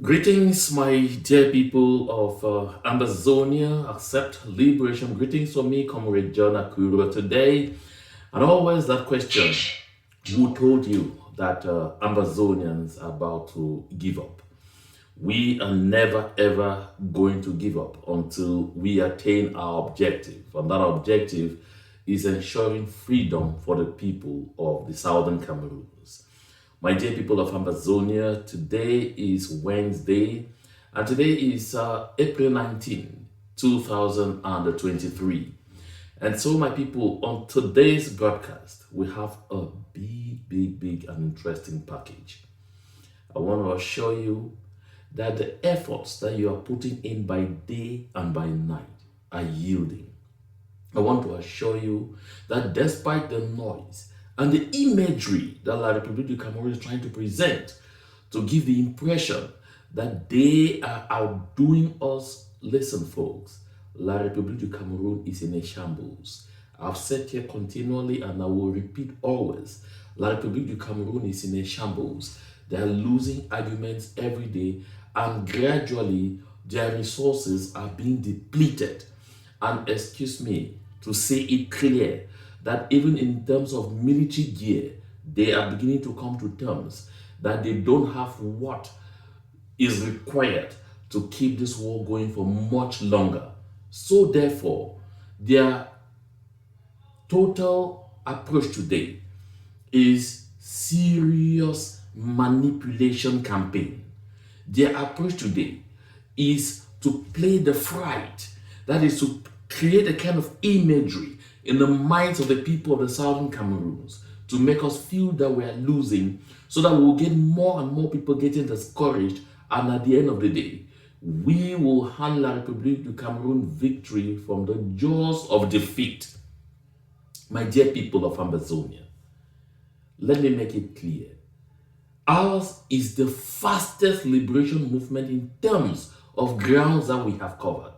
Greetings, my dear people of Ambazonia. Accept liberation. Greetings from me, Comrade John Akuro. Today, and always that question: who told you that Ambazonians are about to give up? We are never ever going to give up until we attain our objective, and that objective is ensuring freedom for the people of the Southern Cameroons. My dear people of Ambazonia, today is Wednesday, and today is April 19, 2023. And so, my people, on today's broadcast, we have a big, and interesting package. I want to assure you that the efforts that you are putting in by day and by night are yielding. I want to assure you that despite the noise and the imagery that La République du Cameroon is trying to present to give the impression that they are outdoing us, listen, folks, La République du Cameroon is in a shambles. I've said here continually and I will repeat always, La République du Cameroon is in a shambles. They are losing arguments every day, and gradually their resources are being depleted. And excuse me to say it clear, that even in terms of military gear, they are beginning to come to terms that they don't have what is required to keep this war going for much longer. So therefore, their total approach today is serious manipulation campaign. Their approach today is to play the fright, that is to create a kind of imagery in the minds of the people of the Southern Cameroons to make us feel that we are losing, so that we will get more and more people getting discouraged, and at the end of the day, we will hand La République du Cameroon victory from the jaws of defeat. My dear people of Ambazonia, let me make it clear. Ours is the fastest liberation movement in terms of grounds that we have covered.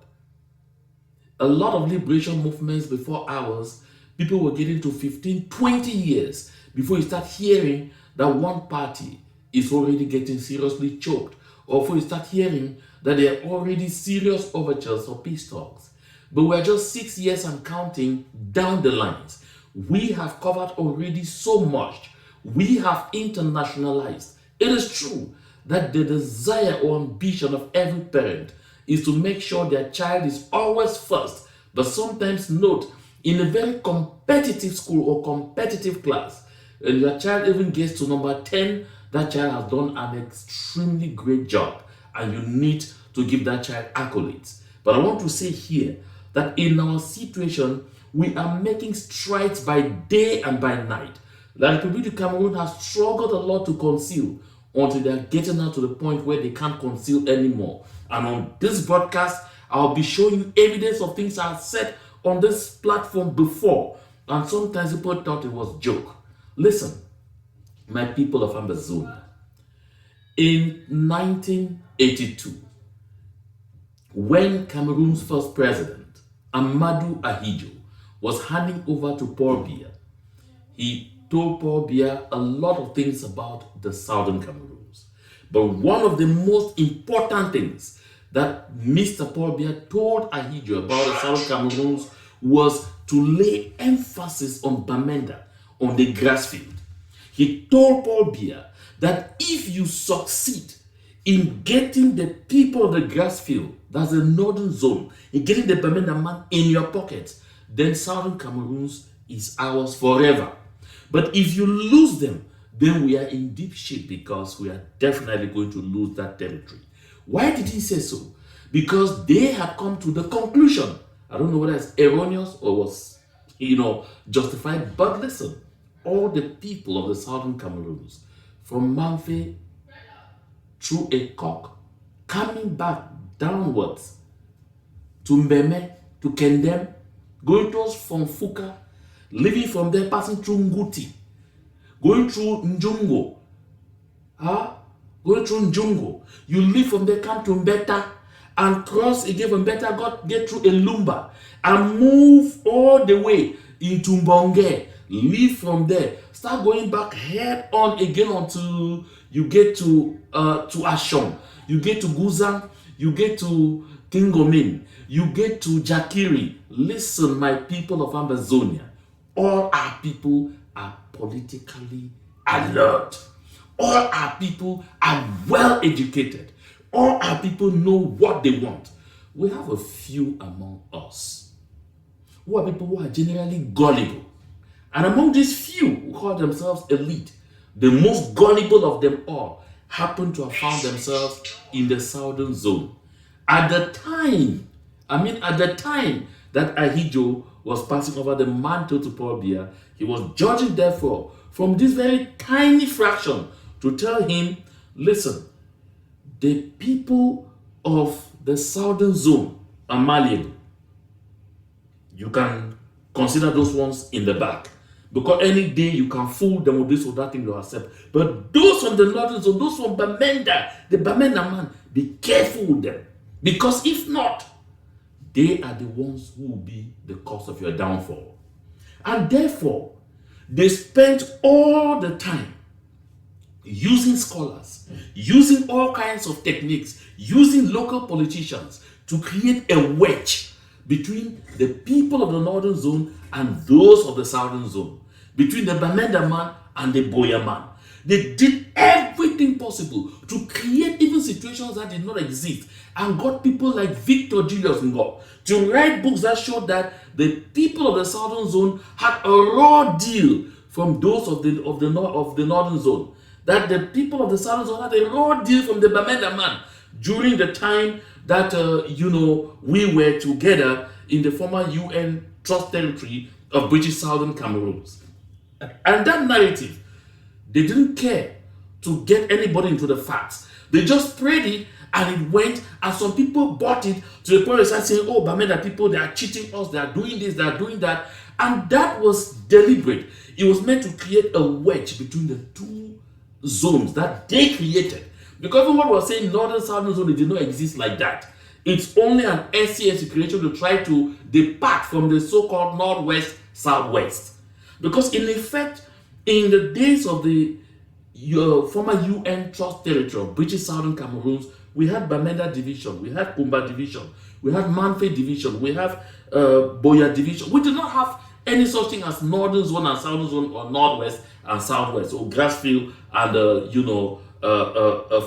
A lot of liberation movements before ours, people were getting to 15, 20 years before you start hearing that one party is already getting seriously choked, or before you start hearing that there are already serious overtures for peace talks. But we're just 6 years and counting down the lines. We have covered already so much. We have internationalized. It is true that the desire or ambition of every parent is to make sure their child is always first. But sometimes note, in a very competitive school or competitive class, and your child even gets to number 10, that child has done an extremely great job, and you need to give that child accolades. But I want to say here that in our situation, we are making strides by day and by night. La République du Cameroon has struggled a lot to conceal until they are getting out to the point where they can't conceal anymore. And on this broadcast, I'll be showing you evidence of things I've said on this platform before. And sometimes people thought it was a joke. Listen, my people of Ambazonia, in 1982, when Cameroon's first president, Amadou Ahidjo, was handing over to Paul Biya, he told Paul Biya a lot of things about the Southern Cameroons. But one of the most important things that Mr. Paul Biya told Ahidjo about the Southern Cameroons was to lay emphasis on Bamenda, on the grass field. He told Paul Biya that if you succeed in getting the people of the grass field, that's the northern zone, in getting the Bamenda man in your pocket, then Southern Cameroons is ours forever. But if you lose them, then we are in deep shit, because we are definitely going to lose that territory. Why did he say so? Because they had come to the conclusion, I don't know whether it's erroneous or was, justified, but listen, all the people of the Southern Cameroons, from Manfe through a cock, coming back downwards to Mbeme, to Kendem, going towards Fonfuka, living from there, passing through Nguti, going through Njungo, going through Njungo. You leave from there, come to Mbeta, and cross again from Mbeta, get through Elumba, and move all the way into Mbonge. Leave from there, start going back head on again until you get to Ashong. you get to Guzan, you get to Kingomin, you get to Jakiri. Listen, my people of Ambazonia, all our people are politically alert. All our people are well educated. All our people know what they want. We have a few among us who are people who are generally gullible. And among these few who call themselves elite, the most gullible of them all happen to have found themselves in the southern zone. At the time that Ahijo was passing over the mantle to Paul Biya, he was judging, therefore, from this very tiny fraction to tell him, listen, the people of the southern zone are malleable. You can consider those ones in the back. Because any day you can fool them with this or that thing you accept. But those from the northern zone, those from Bamenda, the Bamenda man, be careful with them. Because if not, they are the ones who will be the cause of your downfall. And therefore, they spent all the time using scholars, using all kinds of techniques, using local politicians to create a wedge between the people of the northern zone and those of the southern zone, between the Bamenda man and the Boya man. They did everything possible to create even situations that did not exist, and got people like Victor Julius Ngo to write books that showed that the people of the southern zone had a raw deal from those of the northern zone. That the people of the southern zone had a raw deal from the Bamenda man during the time that we were together in the former UN Trust Territory of British Southern Cameroons. And that narrative, they didn't care to get anybody into the facts. They just spread it, and it went, and some people bought it to the point where they started saying, oh, Bamenda people, they are cheating us, they are doing this, they are doing that. And that was deliberate. It was meant to create a wedge between the two zones that they created. Because even what was saying northern southern zone, it did not exist like that. It's only an SCS creation to try to depart from the so-called northwest southwest. Because in effect, in the days of the former UN Trust Territory of British Southern Cameroons, we had Bamenda Division, we had Kumba Division, we had Manfe Division, we have Boya Division. We did not have any such thing as northern zone and southern zone, or northwest and southwest, or grassfield and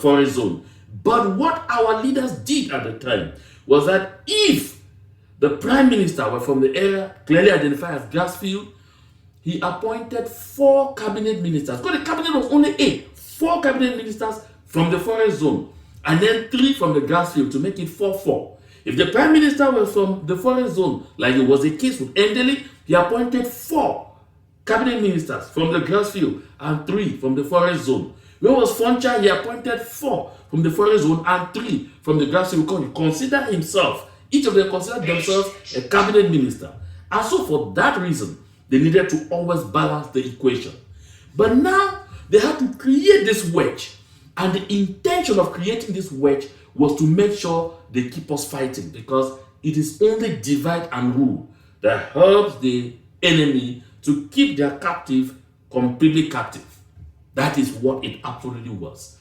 forest zone. But what our leaders did at the time was that if the prime minister were from the area clearly identified as grassfield, he appointed 4 cabinet ministers. Because the cabinet was only 8. 4 cabinet ministers from the forest zone, and then 3 from the grassfield to make it 4-4. If the prime minister was from the forest zone, like it was the case with Endeli, he appointed 4 cabinet ministers from the grassfield and 3 from the forest zone. When it was Foncha, he appointed 4 from the forest zone and 3 from the grassfield, because he considered himself, each of them considered themselves a cabinet minister. And so for that reason, they needed to always balance the equation. But now they had to create this wedge. And the intention of creating this wedge was to make sure they keep us fighting, because it is only divide and rule that helps the enemy to keep their captive completely captive. That is what it absolutely was.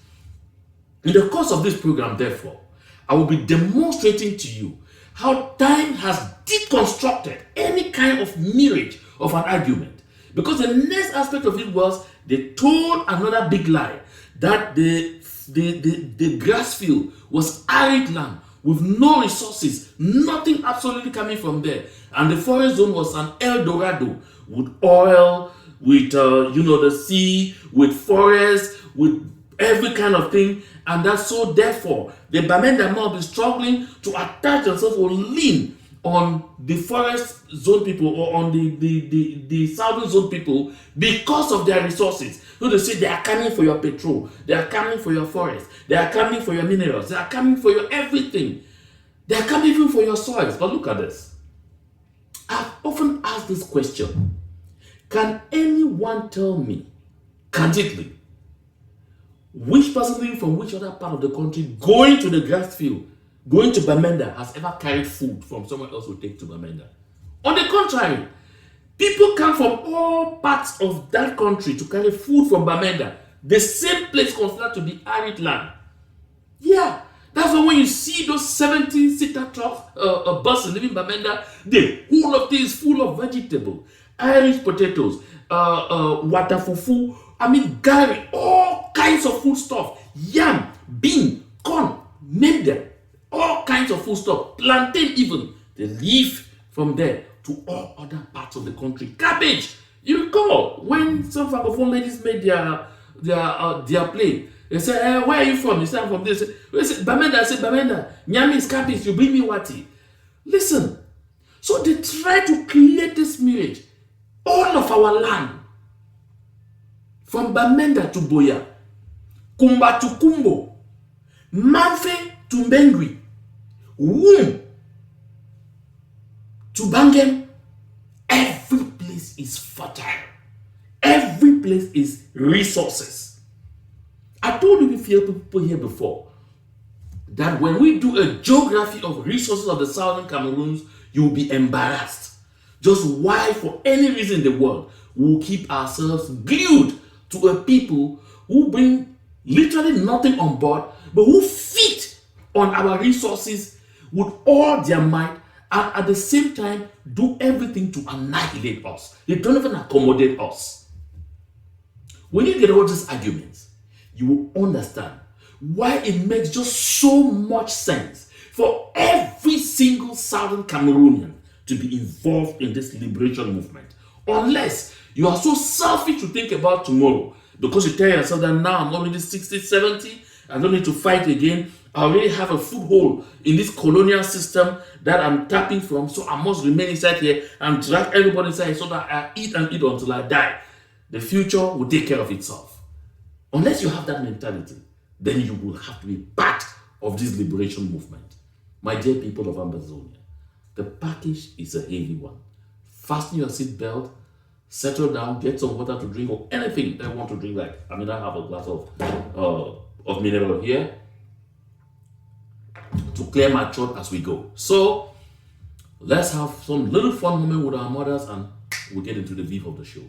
In the course of this program, therefore, I will be demonstrating to you how time has deconstructed any kind of mirage of an argument. Because the next aspect of it was they told another big lie, that the grass field was arid land with no resources, nothing absolutely coming from there. And the forest zone was an El Dorado with oil, with the sea, with forest, with every kind of thing. And that's so therefore the Bamenda will be struggling to attach themselves or lean on the forest zone people or on the southern zone people because of their resources. So they say they are coming for your petrol, they are coming for your forest, they are coming for your minerals, they are coming for your everything. They are coming even for your soils. But look at this. I've often asked this question. Can anyone tell me candidly which person from which other part of the country going to the grass field, going to Bamenda, has ever carried food from somewhere else to take to Bamenda? On the contrary, people come from all parts of that country to carry food from Bamenda, the same place considered to be arid land. Yeah, That's why when you see those 70-seater truck buses leaving Bamenda, the whole of this full of vegetable, Irish potatoes, water fufu, I mean gari, all kinds of food stuff, yam, bean, corn, name them, all kinds of food stuff, plantain even. They leave from there to all other parts of the country. Cabbage. You recall when some Francophone ladies made their play. They say, where are you from? You say, I'm from this. They say, Bamenda. I said, Bamenda. Nyami is cabbage. You bring me wati. Listen. So they try to create this marriage. All of our land. From Bamenda to Boya. Kumba to Kumbo. Manfe to Mbengwi. Womb to Bangem. Every place is fertile. Every place is resources. I told you people here before that when we do a geography of resources of the southern Cameroons, you'll be embarrassed. Just why, for any reason in the world, we'll keep ourselves glued to a people who bring literally nothing on board, but who feed on our resources with all their might, and at the same time do everything to annihilate us. They don't even accommodate us. When you get all these arguments, you will understand why it makes just so much sense for every single Southern Cameroonian to be involved in this liberation movement. Unless you are so selfish to think about tomorrow, because you tell yourself that now I'm already 60, 70, I don't need to fight again. I already have a foothold in this colonial system that I'm tapping from, so I must remain inside here and drag everybody inside so that I eat and eat until I die. The future will take care of itself. Unless you have that mentality, then you will have to be part of this liberation movement. My dear people of Ambazonia, the package is a heavy one. Fasten your seatbelt, settle down, get some water to drink or anything that you want to drink. Like, I have a glass of mineral here to clear my throat as we go. So let's have some little fun moment with our mothers and we'll get into the beef of the show.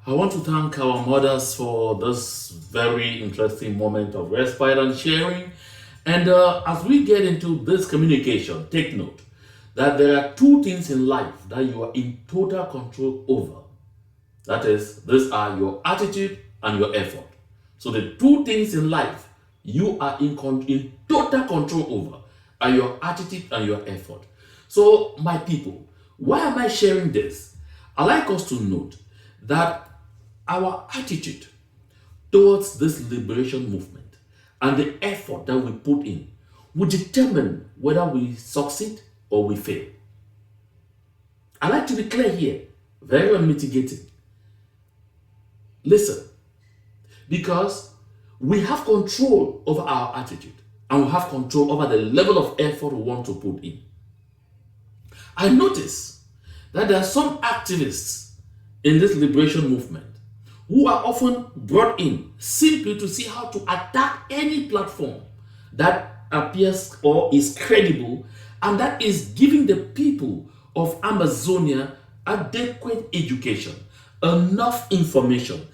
I want to thank our mothers for this very interesting moment of respite and sharing. And as we get into this communication, take note that there are two things in life that you are in total control over. That is, these are your attitude and your effort. So the two things in life you are in total control over are your attitude and your effort. So my people, why am I sharing this? I like us to note that our attitude towards this liberation movement and the effort that we put in will determine whether we succeed or we fail. I like to be clear here, very unmitigated. Listen, because we have control over our attitude and we have control over the level of effort we want to put in. I notice that there are some activists in this liberation movement who are often brought in simply to see how to attack any platform that appears or is credible and that is giving the people of Ambazonia adequate education, enough information,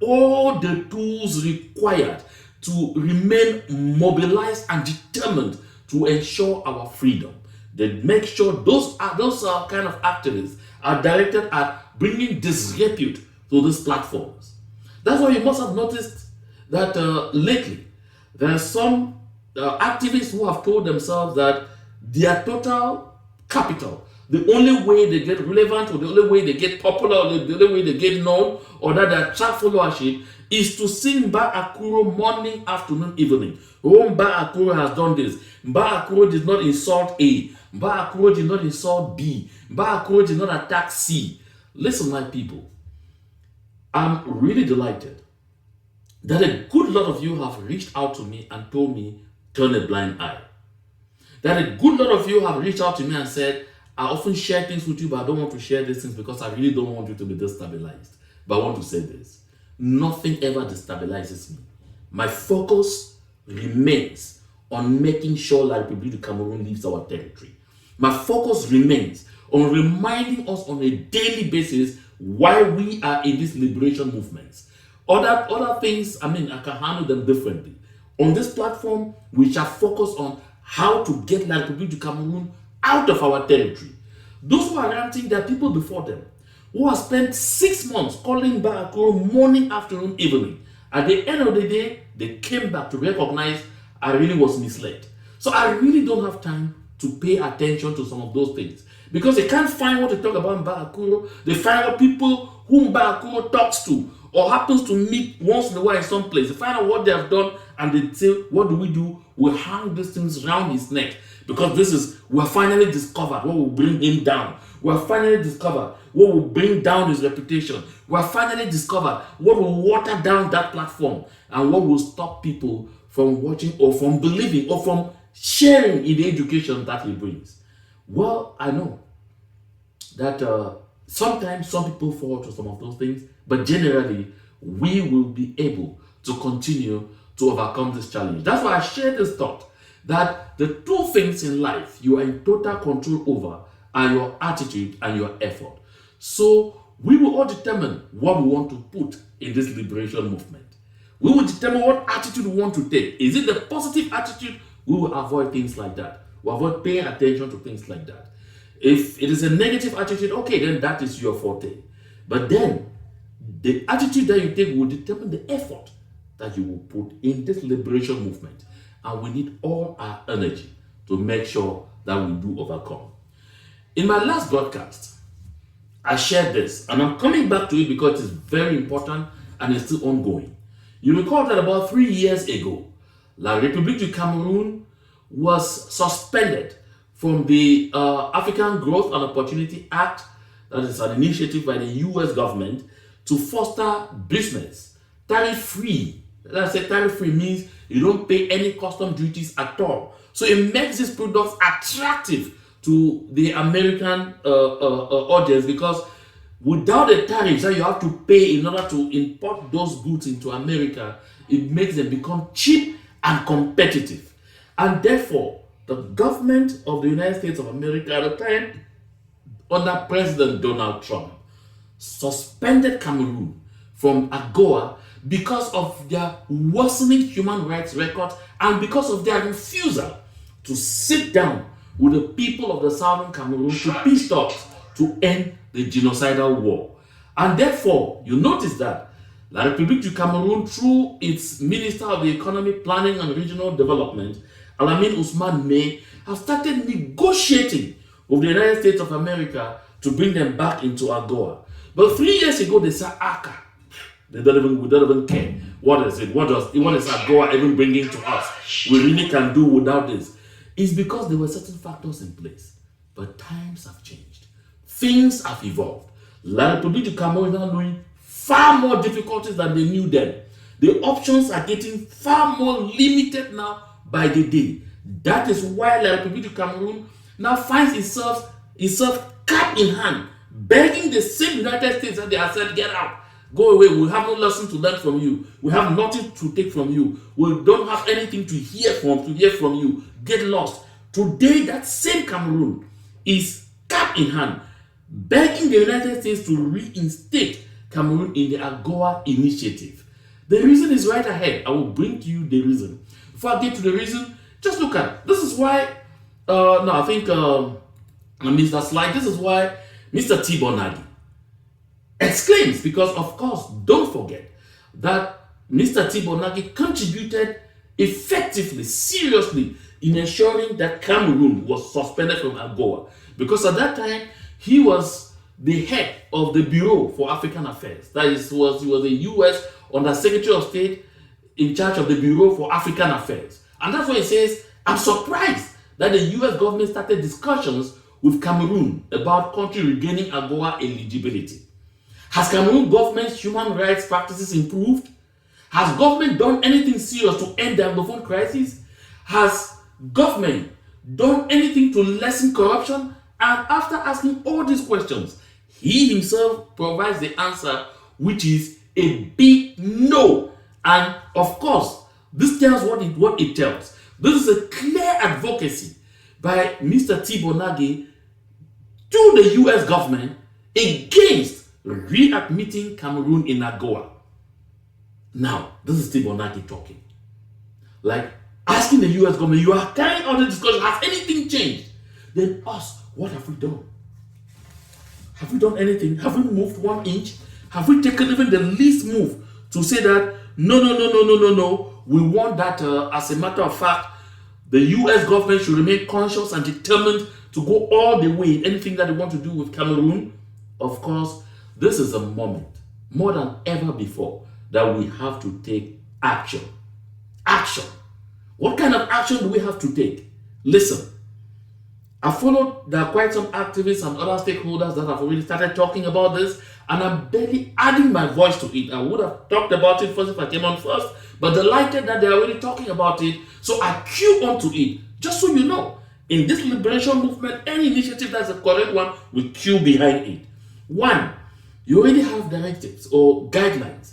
all the tools required to remain mobilized and determined to ensure our freedom. They make sure those kind of activists are directed at bringing disrepute to these platforms. That's why you must have noticed that lately there are some activists who have told themselves that their total capital, the only way they get relevant or the only way they get popular or the only way they get known or that they attract followership is to sing Mba Akuro morning, afternoon, evening. Oh, Mba Akuro has done this. Mba Akuro did not insult A. Mba Akuro did not insult B. Mba Akuro did not attack C. Listen, my people, I'm really delighted that a good lot of you have reached out to me and told me turn a blind eye. That a good lot of you have reached out to me and said, I often share things with you, but I don't want to share these things because I really don't want you to be destabilized. But I want to say this: nothing ever destabilizes me. My focus remains on making sure that Republic of Cameroon leaves our territory. My focus remains on reminding us on a daily basis why we are in these liberation movements. Other things, I can handle them differently. On this platform, we shall focus on how to get La Republique du Cameroon out of our territory. Those who are ranting, there are people before them who have spent 6 months calling Barakuro morning, afternoon, evening. At the end of the day, they came back to recognize I really was misled. So I really don't have time to pay attention to some of those things because they can't find what to talk about in Barakuro. They find out people whom Barakuro talks to or happens to meet once in a while in some place. They find out what they have done and they say, what do? We hang these things around his neck because we have finally discovered what will bring him down. We have finally discovered what will bring down his reputation. We have finally discovered what will water down that platform and what will stop people from watching or from believing or from sharing in the education that he brings. Well, I know that sometimes some people fall to some of those things, but generally, we will be able to continue to overcome this challenge. That's why I share this thought that the two things in life you are in total control over are your attitude and your effort. So we will all determine what we want to put in this liberation movement. We will determine what attitude we want to take. Is it the positive attitude? We will avoid things like that. We avoid paying attention to things like that. If it is a negative attitude, okay, then that is your forte. But then the attitude that you take will determine the effort that you will put in this liberation movement. And we need all our energy to make sure that we do overcome. In my last broadcast, I shared this, and I'm coming back to it because it's very important and it's still ongoing. You recall that about 3 years ago, La République du Cameroun was suspended from the African Growth and Opportunity Act, that is an initiative by the US government to foster business tariff-free. Let's say tariff-free means you don't pay any custom duties at all. So it makes these products attractive to the American audience because without the tariffs that you have to pay in order to import those goods into America, it makes them become cheap and competitive. And therefore, the government of the United States of America at the time, under President Donald Trump, suspended Cameroon from AGOA because of their worsening human rights record and because of their refusal to sit down with the people of the southern Cameroon to peace talks to end the genocidal war. And therefore, you notice that La République du Cameroon, through its Minister of the Economy, Planning and Regional Development, Alamine Ousmane May, have started negotiating with the United States of America to bring them back into AGOA. But 3 years ago, they said, we don't even care. What is it? What is AGOA even bringing to us? We really can do without this. It's because there were certain factors in place. But times have changed. Things have evolved. La République du Cameroon is now knowing far more difficulties than they knew then. The options are getting far more limited now by the day. That is why La République du Cameroon now finds itself cap in hand, begging the same United States that they have said, get out, go away, we have no lesson to learn from you, we have nothing to take from you, we don't have anything to hear from you, get lost. Today, that same Cameroon is cap in hand, begging the United States to reinstate Cameroon in the AGOA initiative. The reason is right ahead. I will bring to you the reason. Before I get to the reason, just look at, this is why, Mr. Slide, this is why Mr. Thibaut Nagy exclaims, because of course, don't forget that Mr. Thibaut Nagy contributed effectively, seriously, in ensuring that Cameroon was suspended from AGOA. Because at that time, he was the head of the Bureau for African Affairs. That is, he was a U.S. Under Secretary of State in charge of the Bureau for African Affairs. And that's why he says, I'm surprised that the U.S. government started discussions with Cameroon about country regaining AGOA eligibility. Has Cameroon government's human rights practices improved? Has government done anything serious to end the Anglophone crisis? Has government done anything to lessen corruption? And after asking all these questions, he himself provides the answer, which is a big no. And of course, this tells what it tells. This is a clear advocacy by Mr. Tibonagi to the US government against readmitting Cameroon in AGOA. Now, this is Tibonagi talking. Like asking the US government, you are carrying out the discussion, has anything changed? Then us, what have we done? Have we done anything? Have we moved 1 inch? Have we taken even the least move to say that no, we want that as a matter of fact, the US government should remain conscious and determined to go all the way in anything that they want to do with Cameroon? Of course, this is a moment, more than ever before, that we have to take action. Action. What kind of action do we have to take? Listen, I followed, there are quite some activists and other stakeholders that have already started talking about this, and I'm barely adding my voice to it. I would have talked about it first if I came on first, but delighted that they're already talking about it, so I cue onto it, just so you know. In this liberation movement, any initiative that's a correct one will queue behind it. One, you already have directives or guidelines.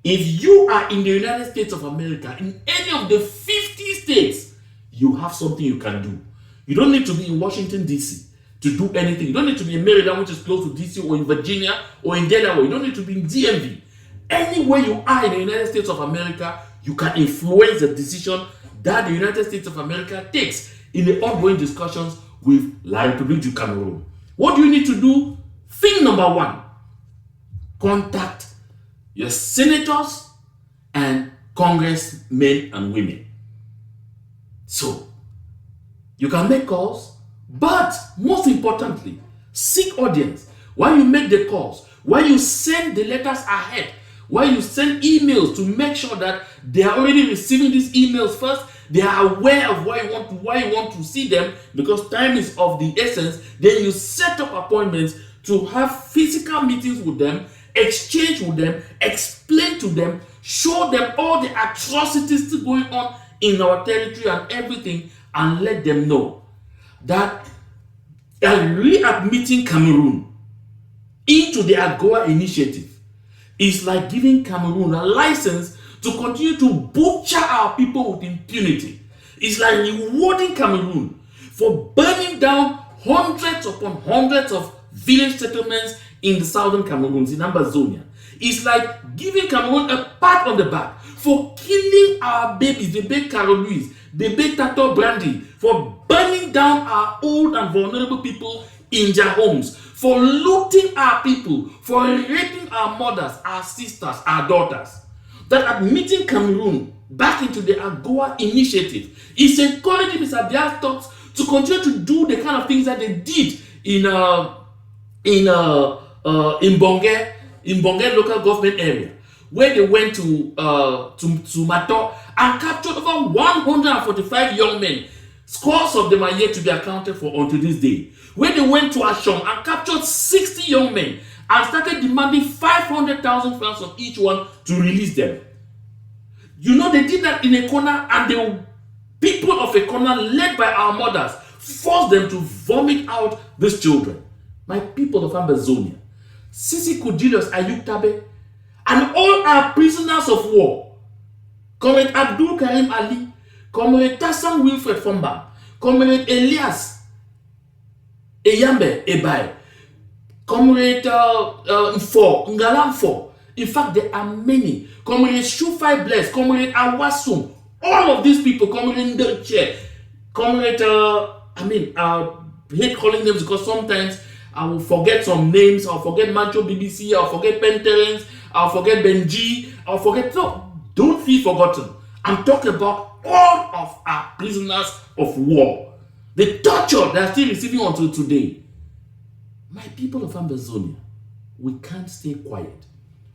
If you are in the United States of America, in any of the 50 states, you have something you can do. You don't need to be in Washington, D.C. to do anything. You don't need to be in Maryland, which is close to D.C., or in Virginia, or in Delaware. You don't need to be in DMV. Anywhere you are in the United States of America, you can influence the decision that the United States of America takes in the ongoing discussions with La République du Cameroon. What do you need to do? Thing number one, contact your senators and congressmen and women. So, you can make calls, but most importantly, seek audience. While you make the calls, while you send the letters ahead, while you send emails to make sure that they are already receiving these emails first, they are aware of why you want to see them, because time is of the essence. Then you set up appointments to have physical meetings with them, exchange with them, explain to them, show them all the atrocities still going on in our territory and everything, and let them know that readmitting Cameroon into the AGOA initiative is like giving Cameroon a license to continue to butcher our people with impunity. It's like rewarding Cameroon for burning down hundreds upon hundreds of village settlements in the southern Cameroons, in Ambazonia. It's like giving Cameroon a pat on the back for killing our babies, Bebe Carol Louise, Bebe Tato Brandy, for burning down our old and vulnerable people in their homes, for looting our people, for raping our mothers, our sisters, our daughters. That admitting Cameroon back into the AGOA initiative is encouraging Mr. Bia's talks to continue to do the kind of things that they did in Bongé local government area, where they went to Mato and captured over 145 young men. Scores of them are yet to be accounted for until this day. Where they went to Ashong and captured 60 young men and started demanding 500,000 francs of each one to release them. You know, they did that in a corner, and the people of a corner, led by our mothers, forced them to vomit out these children. My people of Ambazonia, Sisi Kudilius Ayuk Tabe, and all our prisoners of war, Comrade Abdul Karim Ali, Comrade Tassan Wilfred Fumbles, Comrade Elias Eyambe Ebaye, Comrade Ngalam Fo. In fact, there are many. Comrade Shufai Bless, Comrade Awasum, all of these people, Comrade Ndoche, Comrade, I hate calling names because sometimes I will forget some names. I'll forget Mancho BBC, I'll forget Penterens, I'll forget Benji, I'll forget. No, don't feel forgotten. I'm talking about all of our prisoners of war. The torture they are still receiving until today. My people of Ambazonia, we can't stay quiet.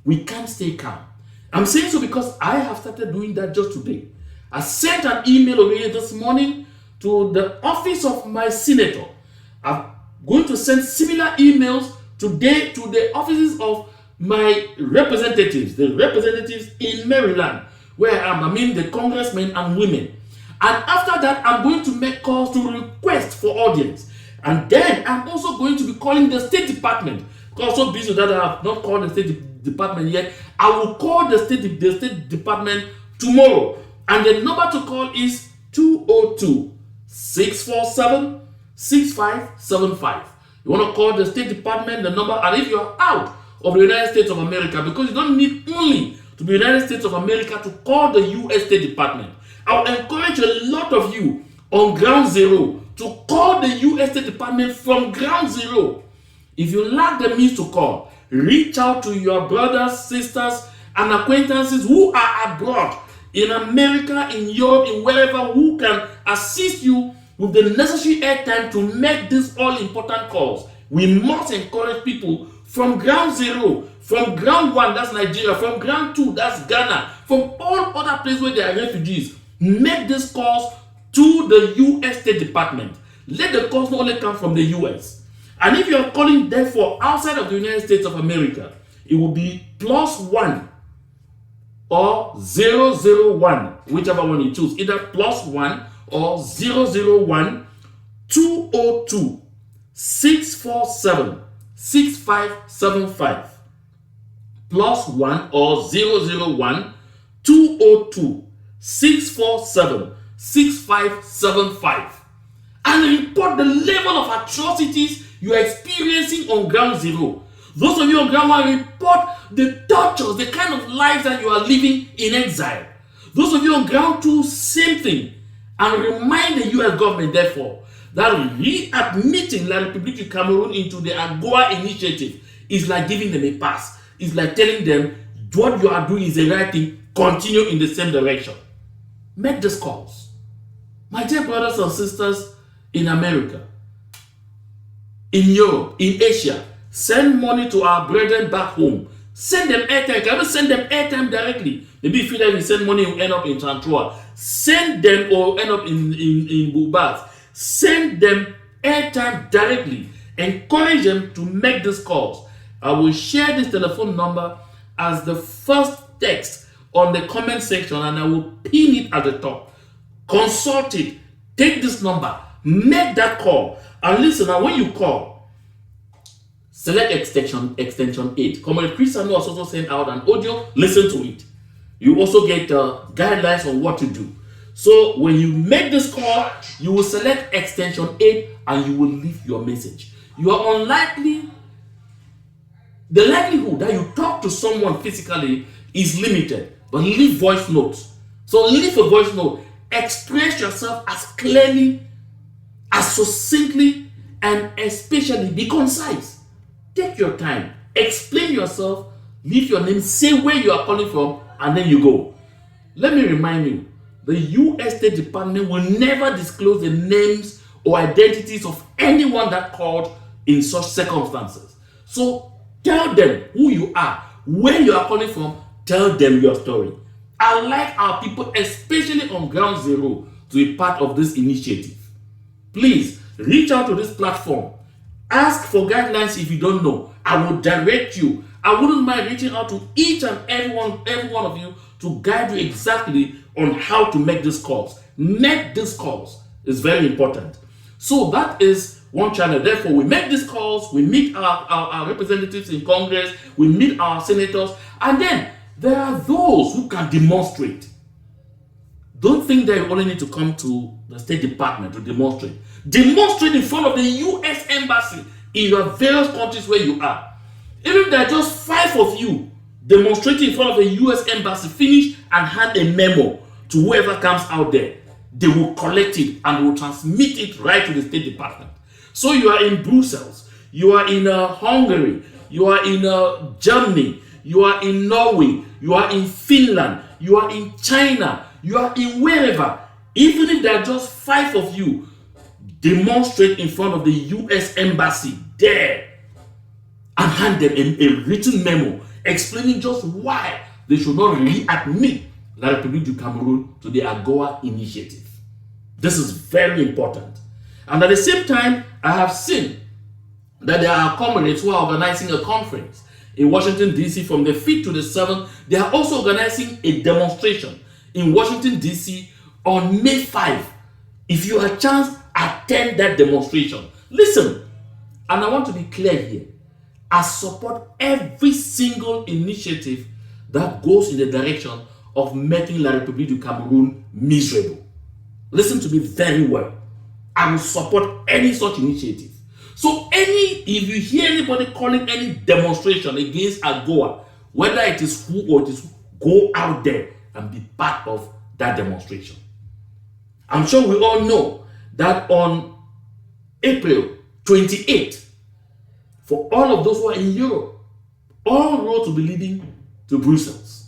We can't stay calm. I'm saying so because I have started doing that just today. I sent an email already this morning to the office of my senator. I'm going to send similar emails today to the offices of my representatives, the representatives in Maryland, where I am, the congressmen and women. And after that, I'm going to make calls to request for audience. And then I'm also going to be calling the State Department. Because I'm so busy that I have not called the State Department yet. I will call the State Department tomorrow. And the number to call is 202-647-6575. You want to call the State Department, the number, and if you're out of the United States of America, because you don't need only to be United States of America to call the U.S. State Department. I will encourage a lot of you on ground zero to call the U.S. State Department from ground zero. If you lack the means to call, reach out to your brothers, sisters, and acquaintances who are abroad, in America, in Europe, in wherever, who can assist you with the necessary airtime to make these all-important calls. We must encourage people from ground zero, from ground one, that's Nigeria, from ground two, that's Ghana, from all other places where there are refugees. Make these calls to the U.S. State Department. Let the calls not only come from the U.S. And if you're calling therefore outside of the United States of America, it will be +1 or 001, whichever one you choose, either +1 or 001 202 647 6575. +1 or 001 202 647 6575. And report the level of atrocities you are experiencing on ground zero. Those of you on ground one, report the tortures, the kind of lives that you are living in exile. Those of you on ground two, same thing. And remind the U.S. government, therefore, that readmitting La République du Cameroon into the AGOA initiative is like giving them a pass. It's like telling them what you are doing is the right thing, continue in the same direction. Make these calls. My dear brothers and sisters in America, in Europe, in Asia, send money to our brethren back home. Send them airtime. Can we send them airtime directly? Maybe if you send money, you end up in Chantrua. Send them or end up in Bubat. Send them airtime directly. Encourage them to make these calls. I will share this telephone number as the first text on the comment section, and I will pin it at the top. Consult it. Take this number. Make that call. And listen, now when you call, select extension 8. Comrade Christian has also sent out an audio. Listen to it. You also get guidelines on what to do. So when you make this call, you will select extension 8 and you will leave your message. You are unlikely, the likelihood that you talk to someone physically is limited, but leave voice notes. So leave a voice note. Express yourself as clearly, as succinctly, and especially be concise. Take your time. Explain yourself. Leave your name. Say where you are calling from, and then you go. Let me remind you, the U.S. State Department will never disclose the names or identities of anyone that called in such circumstances. So tell them who you are, where you are calling from. Tell them your story. I like our people, especially on ground zero, to be part of this initiative. Please reach out to this platform. Ask for guidelines if you don't know. I will direct you. I wouldn't mind reaching out to each and every one of you to guide you exactly on how to make these calls. Make these calls is very important. So that is one channel. Therefore, we make these calls, we meet our representatives in Congress, we meet our senators, and then there are those who can demonstrate. Don't think that you only need to come to the State Department to demonstrate. Demonstrate in front of the U.S. Embassy in your various countries where you are. Even if there are just 5 of you demonstrating in front of the U.S. Embassy, finish and hand a memo to whoever comes out there. They will collect it and will transmit it right to the State Department. So you are in Brussels, you are in Hungary, you are in Germany, you are in Norway, you are in Finland, you are in China, you are in wherever. Even if there are just 5 of you, demonstrate in front of the U.S. Embassy there and hand them a written memo explaining just why they should not readmit La République du Cameroon to the AGOA initiative. This is very important. And at the same time, I have seen that there are comrades who are organizing a conference in Washington, D.C. from the 5th to the 7th. They are also organizing a demonstration in Washington, D.C. on May 5. If you have a chance, attend that demonstration. Listen, and I want to be clear here. I support every single initiative that goes in the direction of making La République du Cameroon miserable. Listen to me very well. I will support any such initiative. So if you hear anybody calling any demonstration against AGOA, whether it is who or it is who, go out there and be part of that demonstration. I'm sure we all know that on April 28th, for all of those who are in Europe, all roads will be leading to Brussels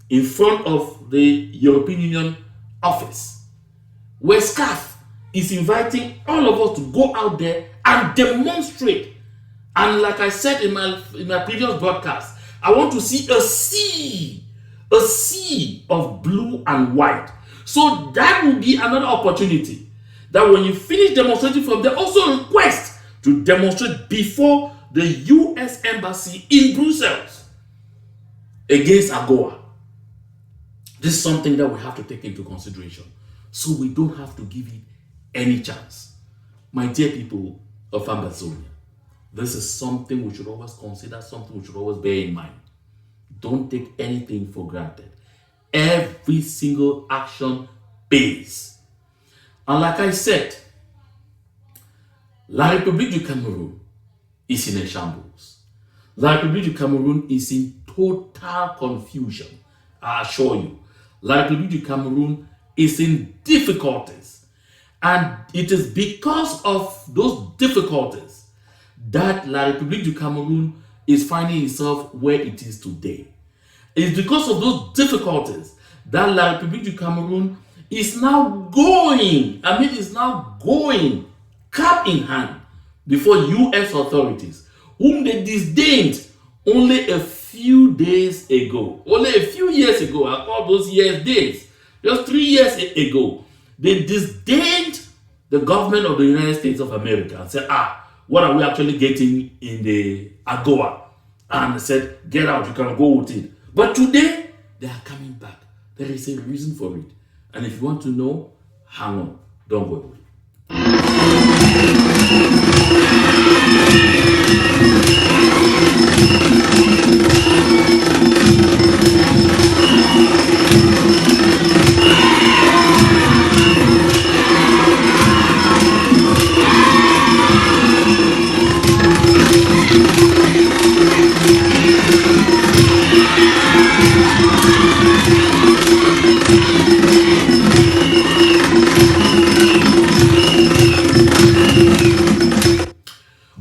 in front of the European Union office, where SCAF is inviting all of us to go out there and demonstrate. And like I said in my previous broadcast, I want to see a sea of blue and white. So that will be another opportunity that when you finish demonstrating from there, also request to demonstrate before the US Embassy in Brussels against AGOA. This is something that we have to take into consideration so we don't have to give it any chance. My dear people of Ambazonia, this is something we should always consider, something we should always bear in mind. Don't take anything for granted. Every single action pays. And like I said, La République du Cameroon is in a shambles. La République du Cameroon is in total confusion. I assure you. La République du Cameroon is in difficulties. And it is because of those difficulties that La République du Cameroon is finding itself where it is today. It's because of those difficulties that La République du Cameroon is now going cap in hand before US authorities, whom they disdained only a few days ago. Only a few years ago, I call those years days. Just 3 years ago, they disdained the government of the United States of America and said, what are we actually getting in the AGOA? And said, get out, you can go with it. But today, they are coming back. There is a reason for it. And if you want to know, hang on, don't go away.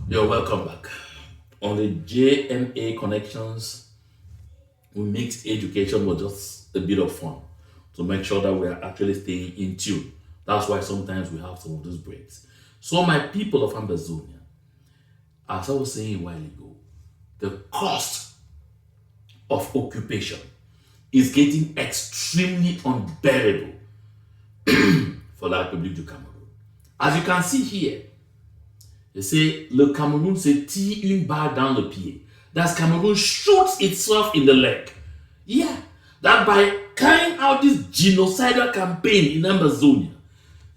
You're welcome back. On the JMA Connections, we mix education with just a bit of fun to make sure that we are actually staying in tune. That's why sometimes we have some of those breaks. So my people of Ambazonia, as I was saying a while ago, the cost of occupation is getting extremely unbearable for La République du Cameroun. As you can see here, they say, le Cameroun se tire une balle dans le pied. That's Cameroon shoots itself in the leg. Yeah, that by carrying out this genocidal campaign in Ambazonia,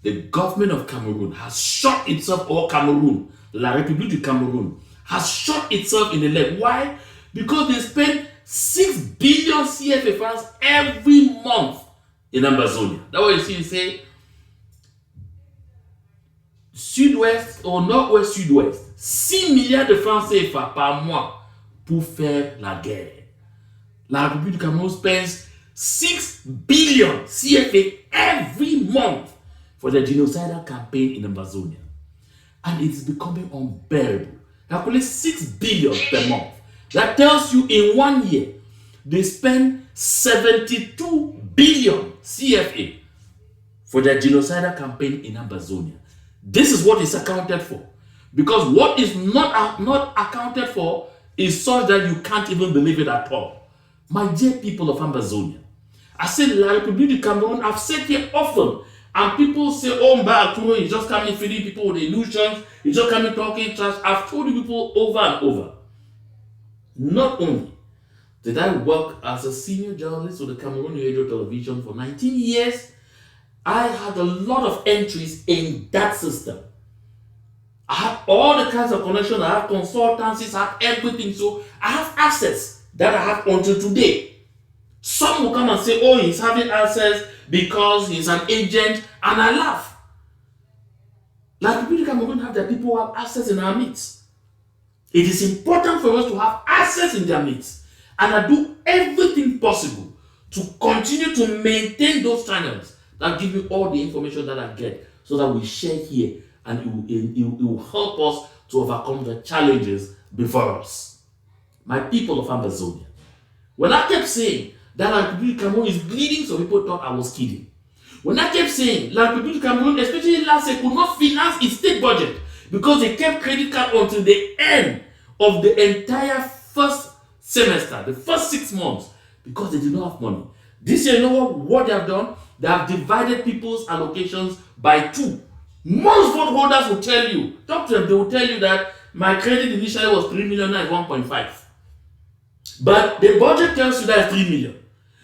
the government of Cameroon has shot itself, or Cameroon, La République du Cameroon, has shot itself in the leg. Why? Because they spend 6 billion CFA francs every month in Ambazonia. That's what you see, you say, Sud-Ouest ou Nord-Ouest Sud-Ouest, 6 milliards de francs CFA par mois pour faire la guerre. La République du Cameroun spends 6 billion CFA every month for the genocidal campaign in Ambazonia. And it's becoming unbearable. Actually, 6 billion per month. That tells you in 1 year, they spend 72 billion CFA for their genocidal campaign in Ambazonia. This is what is accounted for. Because what is not accounted for is such that you can't even believe it at all. My dear people of Ambazonia, I said La République du Cameroon, I've said here often, and people say, oh, Mbakuro is just coming feeding people with illusions, he's just coming talking trash. I've told you people over and over. Not only did I work as a senior journalist with the Cameroon Radio Television for 19 years, I had a lot of entries in that system. I have all the kinds of connections. I have consultancies, I have everything. So I have access that I have until today. Some will come and say, oh, he's having access because he's an agent, and I laugh. Like people Cameroon have their people who have access in our midst. It is important for us to have access in their midst. And I do everything possible to continue to maintain those channels that give you all the information that I get so that we share here, and it will help us to overcome the challenges before us. My people of Ambazonia, when I kept saying that La République du Cameroon is bleeding, some people thought I was kidding. When I kept saying La République du Cameroon, especially last year, could not finance its state budget because they kept credit card until the end of the entire first semester, the first 6 months, because they did not have money. This year, you know what they have done? They have divided people's allocations by 2. Most vote holders will tell you, talk to them, they will tell you that my credit initially was 3 million, now it's 1.5. But the budget tells you that it's 3 million.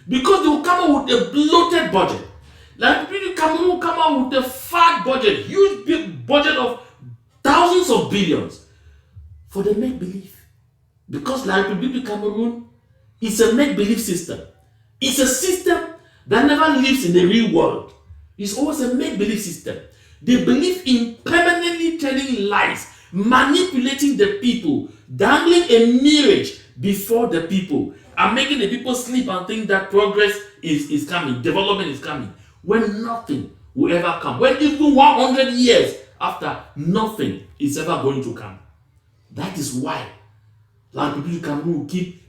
Because they will come out with a bloated budget. Like people Cameroon will come out with a fat budget, huge big budget of thousands of billions for the make-believe. Because La République du Cameroon is a make-believe system. It's a system that never lives in the real world. It's always a make-believe system. They believe in permanently telling lies, manipulating the people, dangling a mirage before the people, and making the people sleep and think that progress is coming, development is coming, when nothing will ever come. When even 100 years after, nothing is ever going to come. That is why La République du Cameroon will keep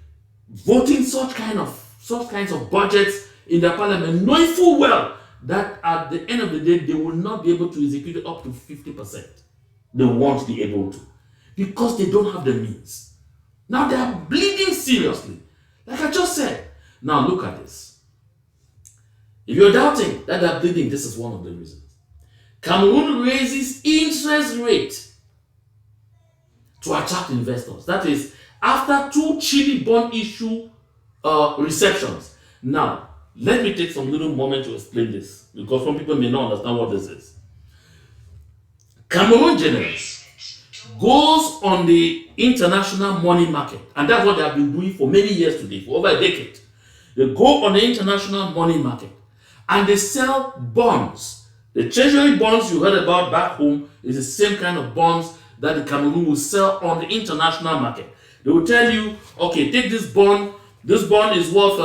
voting such kinds of budgets in the parliament, knowing full well that at the end of the day, they will not be able to execute it up to 50%. They won't be able to, because they don't have the means. Now they are bleeding seriously. Like I just said. Now look at this. If you're doubting that they're bleeding, this is one of the reasons. Cameroon raises interest rate to attract investors. That is, after 2 Chile bond issue receptions. Now, let me take some little moment to explain this, because some people may not understand what this is. Cameroon Generals goes on the international money market, and that's what they have been doing for many years today, for over a decade. They go on the international money market and they sell bonds. The treasury bonds you heard about back home is the same kind of bonds that the Cameroon will sell on the international market. They will tell you, okay, take this bond. This bond is worth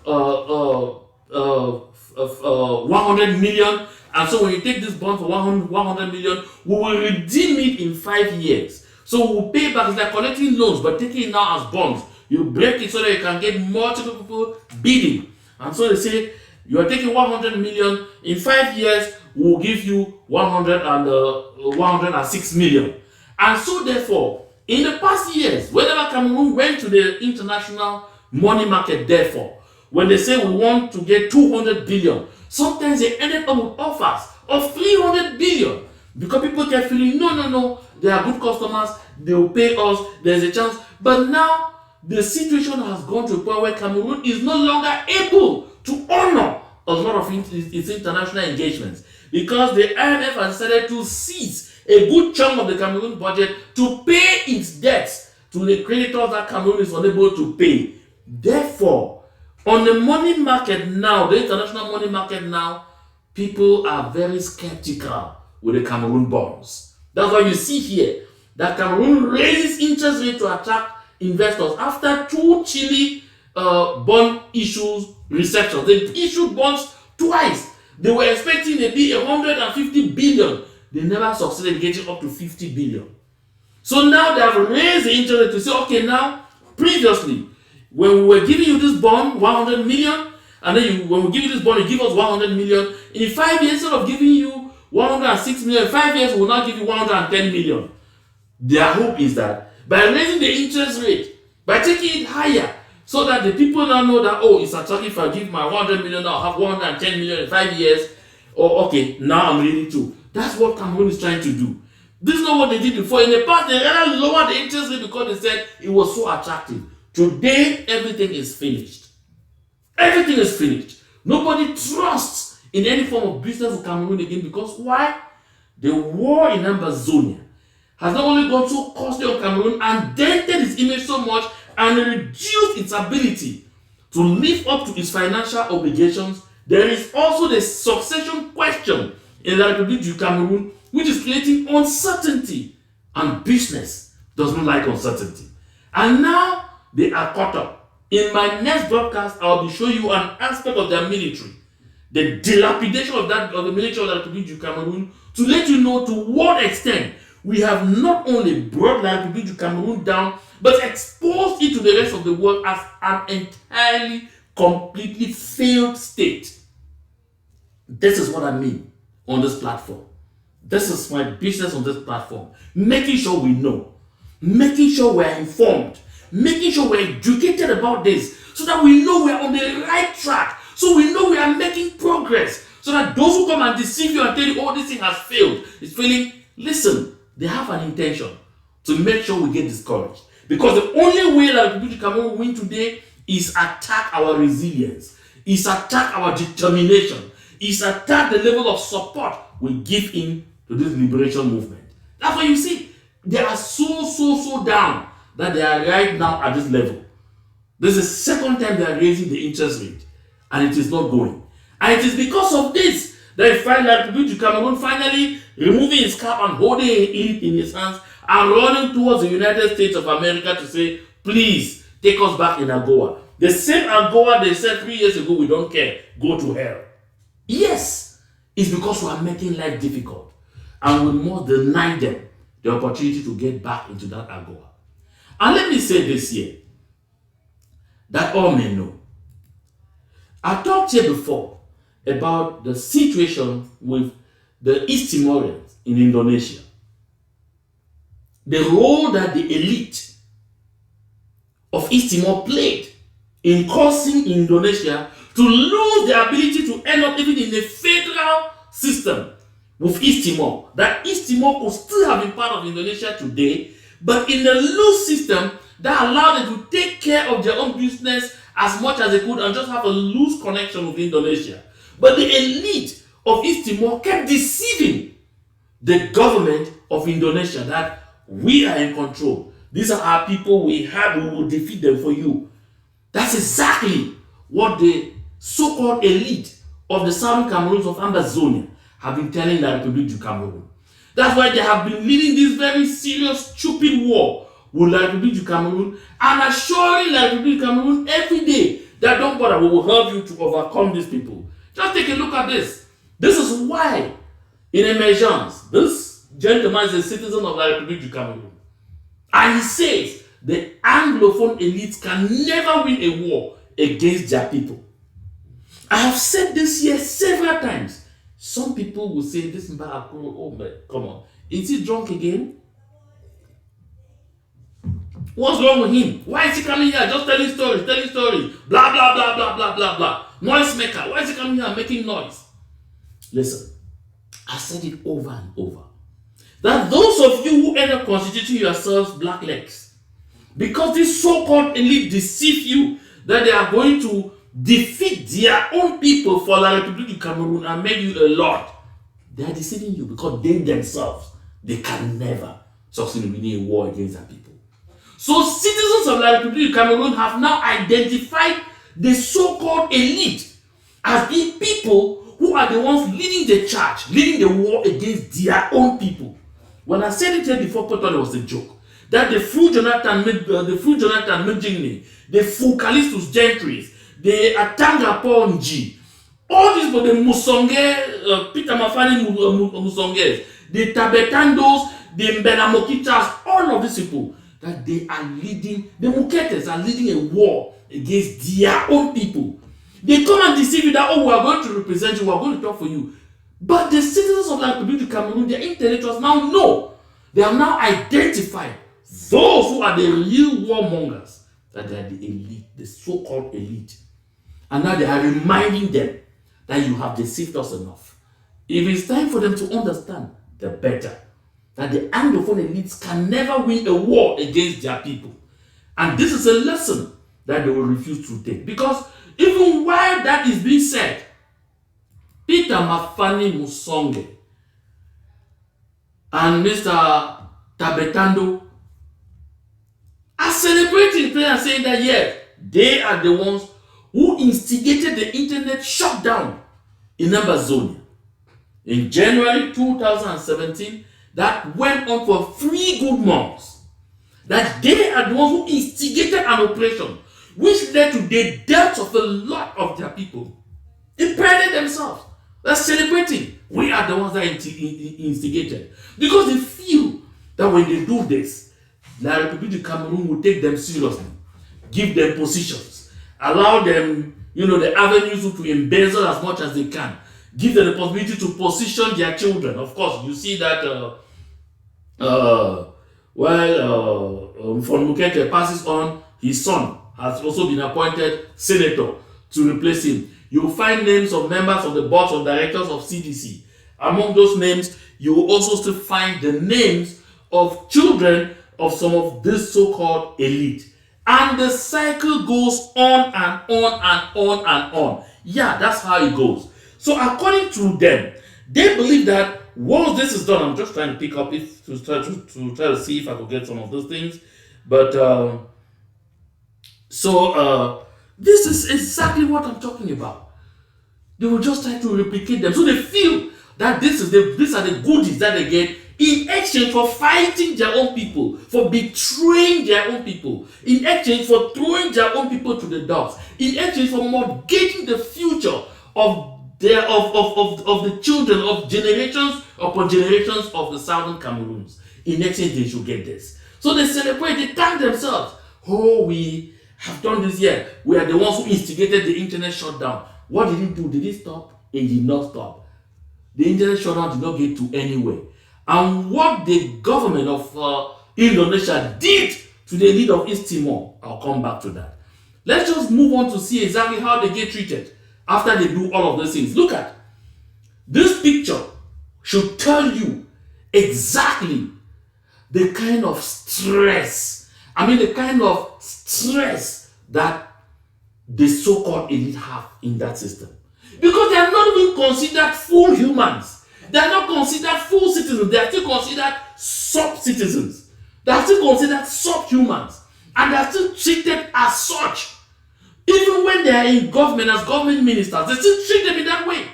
100 million. And so when you take this bond for 100 million, we will redeem it in 5 years. So we'll pay back. It's like collecting loans, but taking it now as bonds. You break it so that you can get multiple people bidding. And so they say, you are taking 100 million. In 5 years, we'll give you 106 million. And so therefore, in the past years, whenever Cameroon went to the international money market, therefore, when they say we want to get 200 billion, sometimes they ended up with offers of 300 billion, because people kept feeling, no, they are good customers, they will pay us, there's a chance. But now, the situation has gone to a point where Cameroon is no longer able to honor a lot of its international engagements, because the IMF has decided to seize a good chunk of the Cameroon budget to pay its debts to the creditors that Cameroon is unable to pay. Therefore, on the money market now, the international money market now, people are very skeptical with the Cameroon bonds. That's why you see here that Cameroon raises interest rate to attract investors after 2 Chile bond issues receptions. They issued bonds twice. They were expecting to be 150 billion. They never succeeded getting up to 50 billion. So now they have raised the interest rate to say, okay, now, previously, when we were giving you this bond, 100 million, and then when we give you this bond, you give us 100 million. In 5 years, instead of giving you 106 million, in 5 years, we will now give you 110 million. Their hope is that by raising the interest rate, by taking it higher, so that the people now know that, oh, it's attractive if I give my 100 million, now I'll have 110 million in 5 years. Oh, okay, now I'm ready to. That's what Cameroon is trying to do. This is not what they did before. In the past, they rather lowered the interest rate because they said it was so attractive. Today, everything is finished. Everything is finished. Nobody trusts in any form of business with Cameroon again. Because why? The war in Ambazonia has not only gone so costly on Cameroon and dented its image so much and reduced its ability to live up to its financial obligations, there is also the succession question in La République du Cameroon, which is creating uncertainty, and business does not like uncertainty. And now they are caught up. In my next broadcast, I'll be showing you an aspect of their military, the dilapidation of the military of La République du Cameroon, to let you know to what extent we have not only brought La République du Cameroon down, but exposed it to the rest of the world as an entirely, completely failed state. This is what I mean on this platform. This is my business on this platform. Making sure we know, making sure we're informed, making sure we're educated about this, so that we know we're on the right track, so we know we are making progress, so that those who come and deceive you and tell you, oh, this thing has failed, it's failing, listen, they have an intention to make sure we get discouraged. Because the only way that the Cameroon will win today is attack our resilience, is attack our determination, is attack the level of support we give in to this liberation movement. That's why you see, they are so down that they are right now at this level. This is the second time they are raising the interest rate, and it is not going. And it is because of this that you find that the Cameroon finally removing his cap and holding it in his hands and running towards the United States of America to say, please take us back in AGOA. The same AGOA they said 3 years ago, we don't care, go to hell. Yes, it's because we are making life difficult, and we must deny them the opportunity to get back into that AGOA. And let me say this here, that all may know. I talked here before about the situation with the East Timorians in Indonesia. The role that the elite of East Timor played in causing Indonesia to lose the ability to end up even in the federal system with East Timor. That East Timor could still have been part of Indonesia today, but in the loose system that allowed them to take care of their own business as much as they could and just have a loose connection with Indonesia. But the elite of East Timor kept deceiving the government of Indonesia that we are in control. These are our people, we will defeat them for you. That's exactly what the so-called elite of the Southern Cameroons of Ambazonia have been telling La République du Cameroon. That's why they have been leading this very serious, stupid war with La République du Cameroon and assuring La République du Cameroon every day that don't bother, we will help you to overcome these people. Just take a look at this. This is why, in emergence, this gentleman is a citizen of La République du Cameroon. And he says the Anglophone elites can never win a war against their people. I have said this here several times. Some people will say, this Mbakakuro, oh man, come on. Is he drunk again? What's wrong with him? Why is he coming here just telling stories, blah, blah, blah, blah, blah, blah, blah. Noise maker. Why is he coming here making noise? Listen, I said it over and over. That those of you who end up constituting yourselves blacklegs, because this so-called elite deceive you that they are going to defeat their own people for La République du Cameroon and make you a lord, they are deceiving you because they themselves, they can never succeed in winning a war against their people. So citizens of La République du Cameroon have now identified the so-called elite as being people who are the ones leading the charge, leading the war against their own people. When I said it here before, people thought it was a joke. That the Fu Jonathan Mjingni, the Fu Callistus Gentries, the Atanga Ponji, all these, the Musonge, Peter Mafani Musonges, the Tabetandos, the Mbenamokitas, all of these people, that they are leading, the Muketes are leading a war against their own people. They come and deceive you that, oh, we are going to represent you, we are going to talk for you. But the citizens of La République du Cameroon, their intellectuals now know, they have now identified those who are the real warmongers, that they are the elite, the so-called elite. And now they are reminding them that you have deceived us enough. If it's time for them to understand, the better. That the Anglophone elites can never win a war against their people. And this is a lesson that they will refuse to take. Because even while that is being said, Peter Mafani Musonge and Mr. Tabetando are celebrating today and saying that yes, they are the ones who instigated the internet shutdown in Ambazonia. In January 2017, that went on for 3 good months. That they are the ones who instigated an operation which led to the deaths of a lot of their people. They prided themselves. They're celebrating. We are the ones that instigated. Because they feel that when they do this, La Republic of Cameroon will take them seriously, give them positions, allow them, the avenues to embezzle as much as they can, give them the possibility to position their children. Of course, you see that Mfon passes on, his son has also been appointed senator to replace him. You'll find names of members of the board of directors of CDC. Among those names, you will also still find the names of children of some of this so-called elite. And the cycle goes on and on and on and on. Yeah, that's how it goes. So according to them, they believe that once this is done, I'm just trying to pick up it to try to see if I could get some of those things. But this is exactly what I'm talking about. They will just try to replicate them. So they feel that these are the goodies that they get in exchange for fighting their own people, for betraying their own people, in exchange for throwing their own people to the dogs, in exchange for mortgaging the future of the children of generations upon generations of the southern Cameroons. In exchange, they should get this. So they celebrate, they thank themselves. Oh, we have done this year. We are the ones who instigated the internet shutdown. What did it do? Did it stop? It did not stop. The internet shutdown did not get to anywhere. And what the government of Indonesia did to the elite of East Timor, I'll come back to that. Let's just move on to see exactly how they get treated after they do all of those things. Look at this picture. Should tell you exactly the kind of stress, the kind of stress that the so-called elite have in that system. Because they are not even considered full humans. They are not considered full citizens. They are still considered sub-citizens. They are still considered sub-humans. And they are still treated as such. Even when they are in government as government ministers, they still treat them in that way.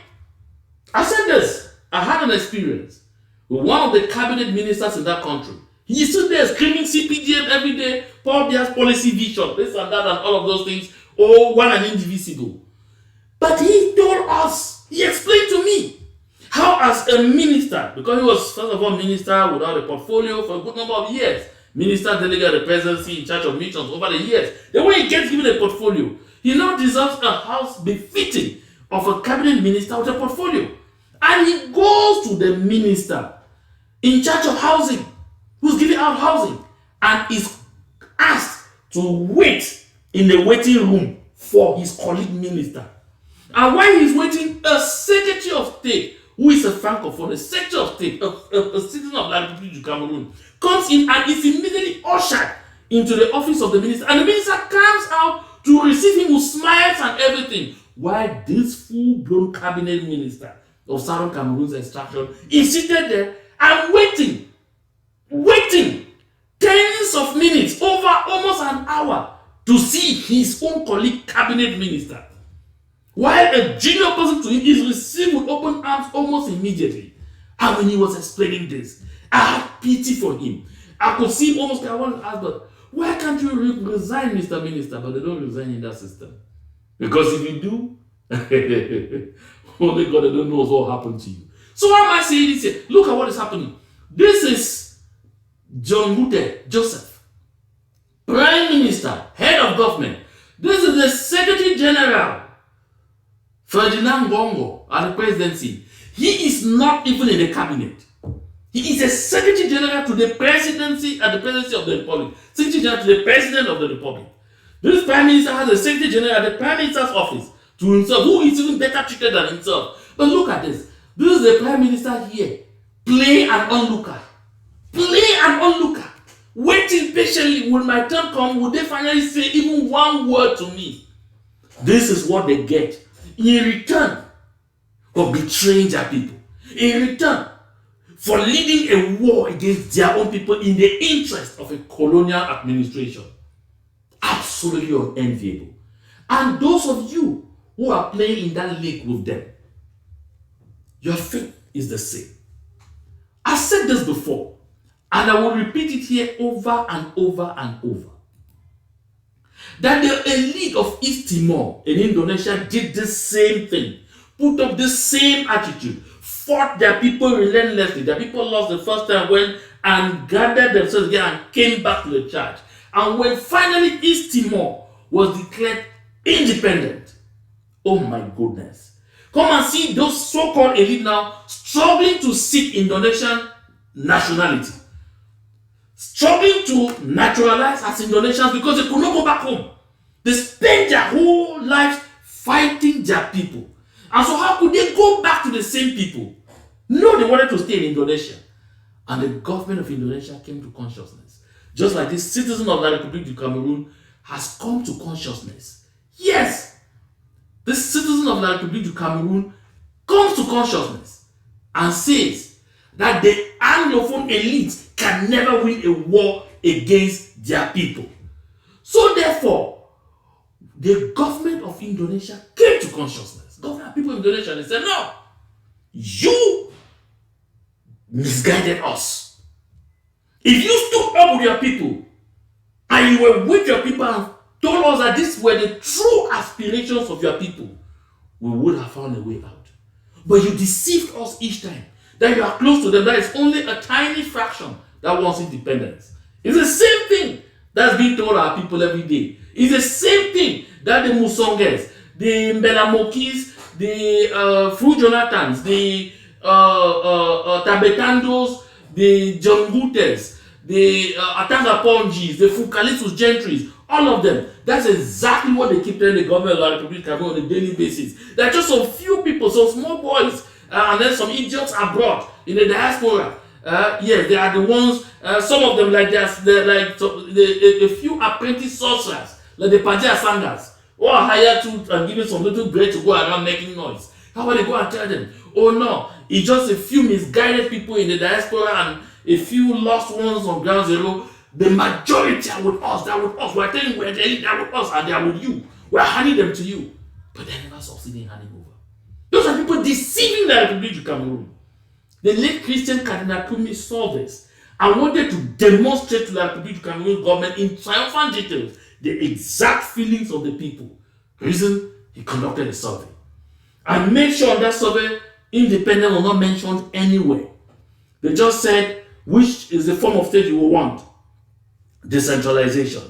I said this. I had an experience with one of the cabinet ministers in that country. He stood there screaming CPDM every day, Paul Bia's policy vision, this and that and all of those things. Oh, one and indivisible. But he told us, he explained to me, how as a minister, because he was first of all minister without a portfolio for a good number of years, minister, delegate, the presidency, in charge of missions over the years. The way he gets given a portfolio, he now deserves a house befitting of a cabinet minister with a portfolio. And he goes to the minister in charge of housing, who's giving out housing, and is asked to wait in the waiting room for his colleague minister. And while he's waiting, a secretary of state, who is a francophone, a secretary of state, a citizen of La Republic of Cameroon, comes in and is immediately ushered into the office of the minister. And the minister comes out to receive him with smiles and everything. While this full-blown cabinet minister of Southern Cameroon's extraction is seated there and waiting tens of minutes, over almost an hour, to see his own colleague cabinet minister. While a junior person to him is received with open arms almost immediately. And when he was explaining this, I had pity for him. I could see him almost, I wanted to ask, but why can't you resign, Mr. Minister? But they don't resign in that system. Because if you do, only God alone knows what happened to you. So why am I saying this here? Look at what is happening. This is John Mute Joseph, Prime Minister, Head of Government. This is the Secretary General, Ferdinand Bongo, at the presidency. He is not even in the cabinet. He is a Secretary General to the presidency at the presidency of the Republic. Secretary General to the President of the Republic. This Prime Minister has a Secretary General at the Prime Minister's office to himself, who is even better treated than himself. But look at this. This is the Prime Minister here. Play an onlooker. Play an onlooker. Waiting patiently. Will my turn come? Will they finally say even one word to me? This is what they get. In return, for betraying their people. In return, for leading a war against their own people in the interest of a colonial administration. Absolutely unenviable. And those of you who are playing in that league with them, your fate is the same. I said this before, and I will repeat it here over and over and over. That the elite of East Timor in Indonesia did the same thing, put up the same attitude, fought their people relentlessly. Their people lost the first time when and gathered themselves again and came back to the charge. And when finally East Timor was declared independent, oh my goodness. Come and see those so-called elite now struggling to seek Indonesian nationality. Struggling to naturalize as Indonesians because they could not go back home. They spent their whole lives fighting their people. And so how could they go back to the same people? No, they wanted to stay in Indonesia. And the government of Indonesia came to consciousness. Just like this citizen of the Republic of Cameroon has come to consciousness. Yes, this citizen of the Republic of Cameroon comes to consciousness and says that the Anglophone elite can never win a war against their people. So therefore, the government of Indonesia came to consciousness. Government people of Indonesia, they said, no, you misguided us. If you stood up with your people and you were with your people and told us that these were the true aspirations of your people, we would have found a way out. But you deceived us each time that you are close to them. That is only a tiny fraction that wants independence. It's the same thing that's being told our people every day. It's the same thing that the Musonges, the Mbelamokis, the Fru Jonathans, the Tabetandos, the Jongutes, the Atangaponjis, the Fukalitus Gentries, all of them. That's exactly what they keep telling the government of the Republic of Cameroon on a daily basis. There are just some few people, some small boys, and then some idiots abroad in the diaspora. Yes, they are the ones. Some of them, like they're like a few apprentice sorcerers, like the Paja Sangas, who are hired to and given some little bread to go around making noise. How about they go and tell them, oh no, it's just a few misguided people in the diaspora and a few lost ones on ground zero. The majority are with us. They're with us. We're telling you, we're telling you, they're with us, and they're with you. We're handing them to you, but they never succeed in handing over. Those are people deceiving the Republic of Cameroon. The late Christian Cardinal Kumi saw this and wanted to demonstrate to the Republic of Cameroon government in triumphant details the exact feelings of the people. Reason, he conducted a survey and made sure on that survey independence was not mentioned anywhere. They just said which is the form of state you will want: decentralization,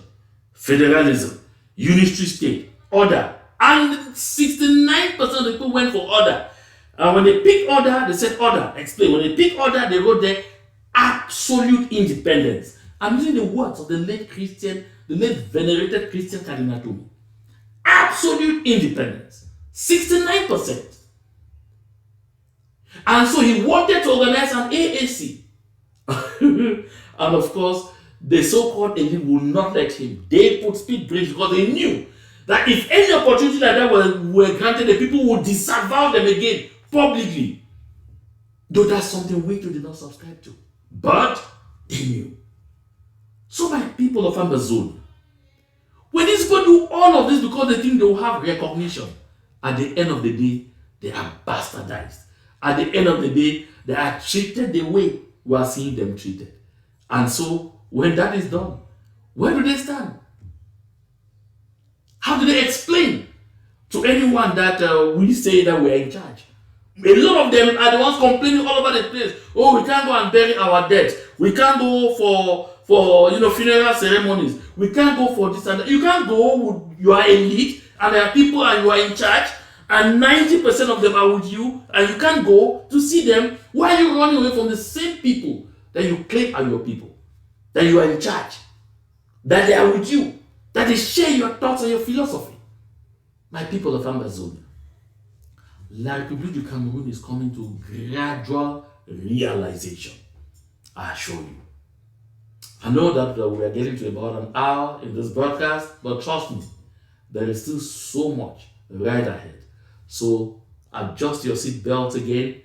federalism, unitary state, order. And 69% of the people went for order. And when they picked order, they said order. Explain. When they picked order, they wrote there absolute independence. I'm using the words of the late venerated Christian Cardinal Kumi. Absolute independence. 69%. And so he wanted to organize an AAC. And of course, the so-called elite would not let him. They put speed bridge because they knew that if any opportunity like that were granted, the people would disavow them again publicly. Though that's something we too did not subscribe to. But they knew. So my people of Ambazonia, when these people do all of this because they think they will have recognition, at the end of the day, they are bastardized. At the end of the day, they are treated the way we are seeing them treated. And so, when that is done, where do they stand? How do they explain to anyone that we say that we are in charge? A lot of them are the ones complaining all over the place. Oh, we can't go and bury our dead. We can't go for funeral ceremonies. We can't go for this and that. You can't go. You are elite, and there are people, and you are in charge, and 90% of them are with you, and you can't go to see them. Why are you running away from the same people that you claim are your people, that you are in charge, that they are with you, that they share your thoughts and your philosophy? My people of Ambazonia, La Republic of Cameroon is coming to gradual realization. I assure you. I know that we are getting to about an hour in this broadcast, but trust me, there is still so much right ahead. So adjust your seat belt again,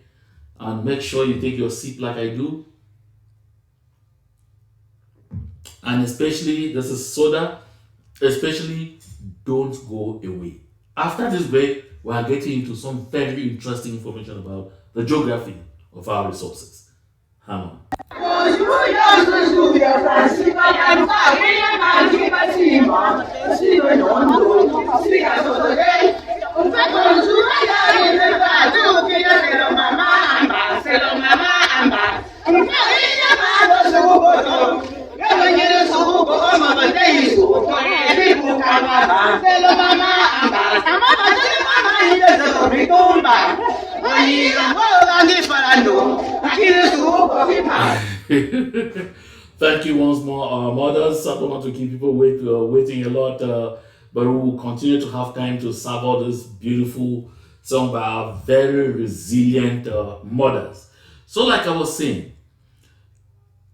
and make sure you take your seat like I do. And especially, this is soda, especially don't go away. After this break, we are getting into some very interesting information about the geography of our resources. Hang on. Thank you once more, our mothers. I don't want to keep people waiting a lot, but we will continue to have time to savor this beautiful song by our very resilient mothers. So, like I was saying,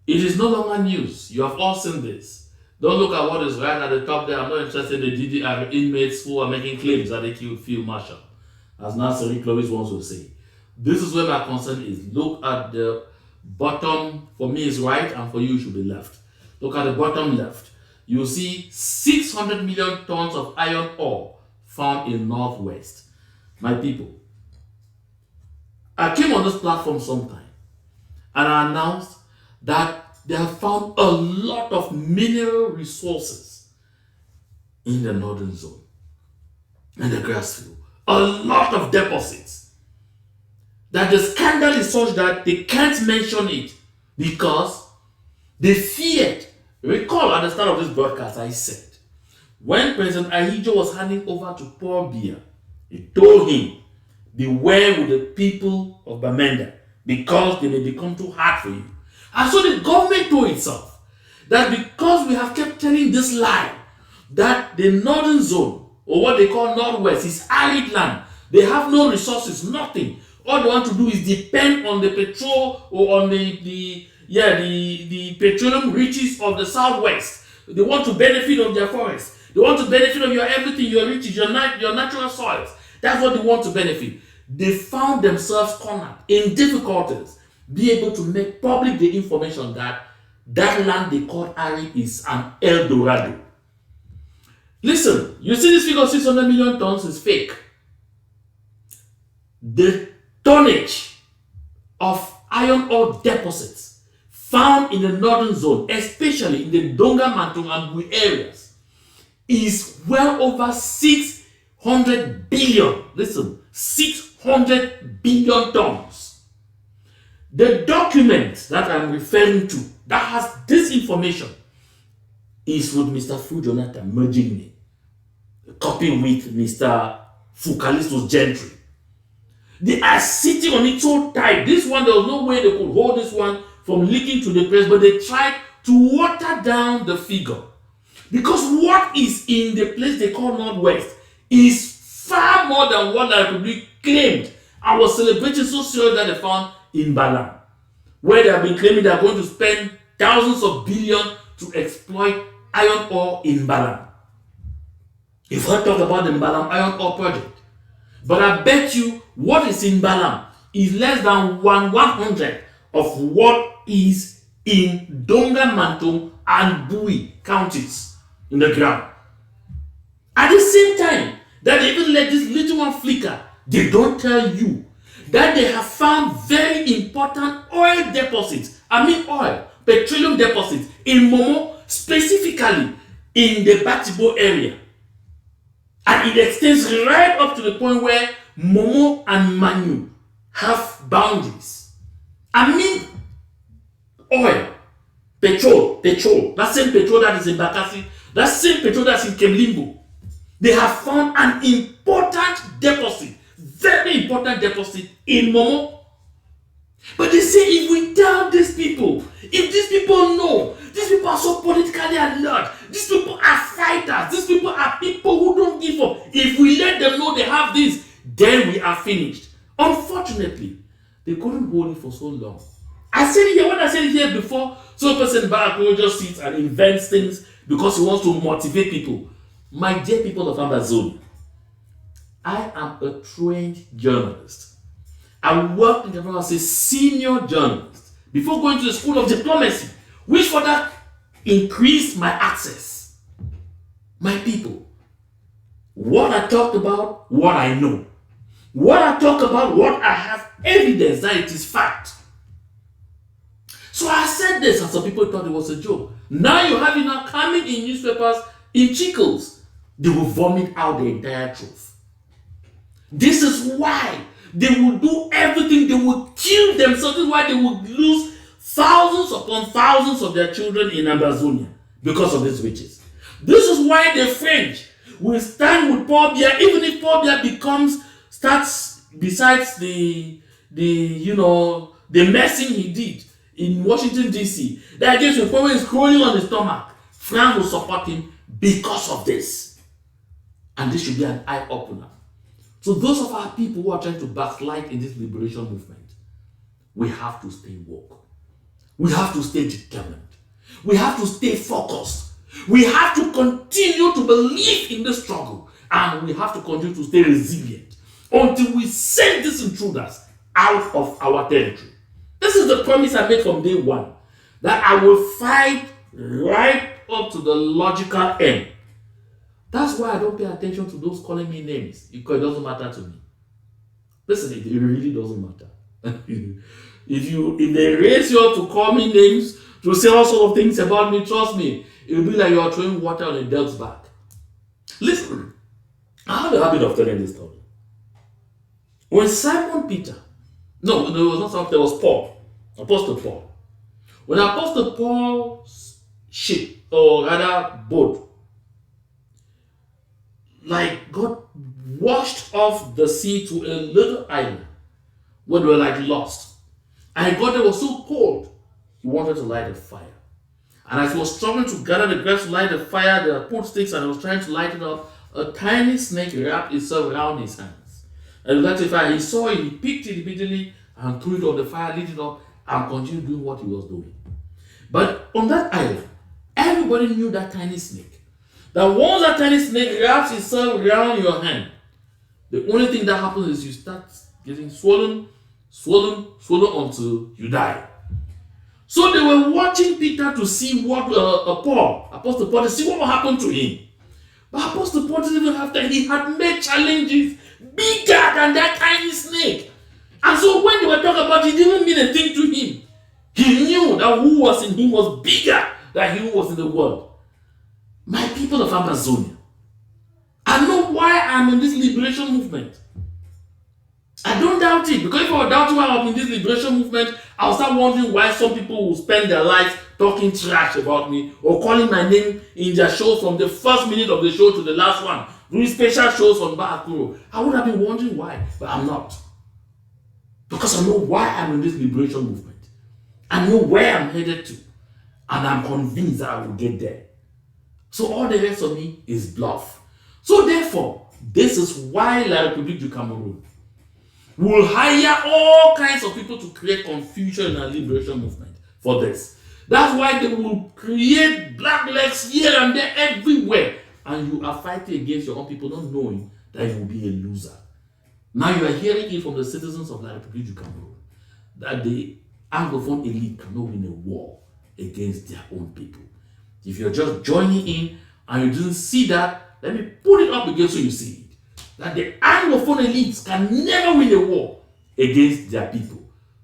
it is no longer news. You have all seen this. Don't look at what is right at the top there. I'm not interested in the DDR inmates who are making claims that they killed Field Marshal, as Nasser Clovis wants to say. This is where my concern is. Look at the bottom. For me, is right, and for you, it should be left. Look at the bottom left. You see 600 million tons of iron ore found in Northwest. My people, I came on this platform sometime and I announced that they have found a lot of mineral resources in the northern zone, in the grassfield. A lot of deposits. That the scandal is such that they can't mention it because they feared. Recall at the start of this broadcast, I said, when President Ahijo was handing over to Paul Biya, he told him, beware with the people of Bamenda because they may become too hard for you. And so the government told itself that because we have kept telling this lie that the northern zone, or what they call Northwest, is arid land, they have no resources, nothing. All they want to do is depend on the petrol or on the petroleum riches of the Southwest. They want to benefit of their forests. They want to benefit of your everything, your riches, your natural soils. That's what they want to benefit. They found themselves cornered in difficulties, be able to make public the information that that land they call arid is an El Dorado. Listen, you see this figure 600 million tons is fake. The tonnage of iron ore deposits found in the northern zone, especially in the Donga, Mantung, and Bui areas, is well over 600 billion. Listen, 600 billion tons. The document that I'm referring to that has this information is with Mr. Fu Jonathan merging me. A copy with Mr. Fukalistos Gentry. They are sitting on it so tight. This one, there was no way they could hold this one from leaking to the press, but they tried to water down the figure. Because what is in the place they call Northwest is far more than what the Republic claimed and was celebrating so serious that they found in Balam, where they have been claiming they are going to spend thousands of billions to exploit iron ore in Balam. You've heard talk about the Balam iron ore project. But I bet you what is in Balam is less than 1/100 of what is in Donga, Mantung, and Bui counties in the ground. At the same time that they even let this little one flicker, they don't tell you that they have found very important oil deposits. I mean oil, petroleum deposits in Momo, specifically in the Batibo area. And it extends right up to the point where Momo and Manu have boundaries. I mean oil, petrol, that same petrol that is in Bakassi, that same petrol that's in Kemlimbo. They have found an important deposit, very important deposit in Momo. But they say if we tell these people, if these people know, these people are so politically alert, these people are fighters, these people are people who don't give up. If we let them know they have this, then we are finished. Unfortunately, they couldn't hold it for so long. I said it here, when I said it here before, so a person back will just sit and invents things because he wants to motivate people. My dear people of Ambazonia, I am a trained journalist. I worked in the as a senior journalist before going to the School of Diplomacy, which further increased my access. My people, what I talked about, what I know. What I talk about, what I have evidence that it is fact. So I said this, and some people thought it was a joke. Now you have it now coming in newspapers in Chickles. They will vomit out the entire truth. This is why they will do everything. They will kill themselves. This is why they will lose thousands upon thousands of their children in Ambazonia because of these witches. This is why the French will stand with Paul Biya, even if Paul Biya starts besides the messing he did in Washington D.C. that against when Paul is crawling on his stomach, France will support him because of this. And this should be an eye opener. So those of our people who are trying to backslide in this liberation movement, we have to stay woke. We have to stay determined. We have to stay focused. We have to continue to believe in the struggle, and we have to continue to stay resilient until we send these intruders out of our territory. This is the promise I made from day one, that I will fight right up to the logical end. That's why I don't pay attention to those calling me names, because it doesn't matter to me. Listen, it really doesn't matter. If they raise you up to call me names, to say all sorts of things about me, trust me, it will be like you're throwing water on a dog's back. Listen, I have a habit of telling this story. When Simon Peter, no, it was not Simon Peter, it was Paul, Apostle Paul. When Apostle Paul's ship, or rather boat, got washed off the sea to a little island where they were lost. And God, it was so cold, he wanted to light a fire. And as he was struggling to gather the grass to light the fire, there were put sticks and he was trying to light it up. A tiny snake wrapped itself around his hands. And he lighted the fire. He saw it, he picked it immediately and threw it on the fire, lit it up, and continued doing what he was doing. But on that island, everybody knew that tiny snake. That once that tiny snake wraps itself around your hand, the only thing that happens is you start getting swollen until you die. So they were watching Peter to see what Apostle Paul, to see what will happen to him. But Apostle Paul didn't even have that. He had made challenges bigger than that tiny snake. And so when they were talking about it, it didn't mean a thing to him. He knew that who was in him was bigger than he who was in the world. My people of Ambazonia, I know why I'm in this liberation movement. I don't doubt it, because if I were doubting why I'm in this liberation movement, I'll start wondering why some people will spend their lives talking trash about me or calling my name in their shows from the first minute of the show to the last one, doing special shows on Baakuro. I would have been wondering why, but I'm not. Because I know why I'm in this liberation movement. I know where I'm headed to, and I'm convinced that I will get there. So all the rest of me is bluff. So therefore, this is why La République du Cameroon will hire all kinds of people to create confusion in our liberation movement for this. That's why they will create black legs here and there everywhere. And you are fighting against your own people, not knowing that you will be a loser. Now you are hearing it from the citizens of La République du Cameroon that the Anglophone elite cannot win a war against their own people. If you're just joining in and you didn't see that, let me put it up again so you see it. That the Anglophone elites can never win a war against their people,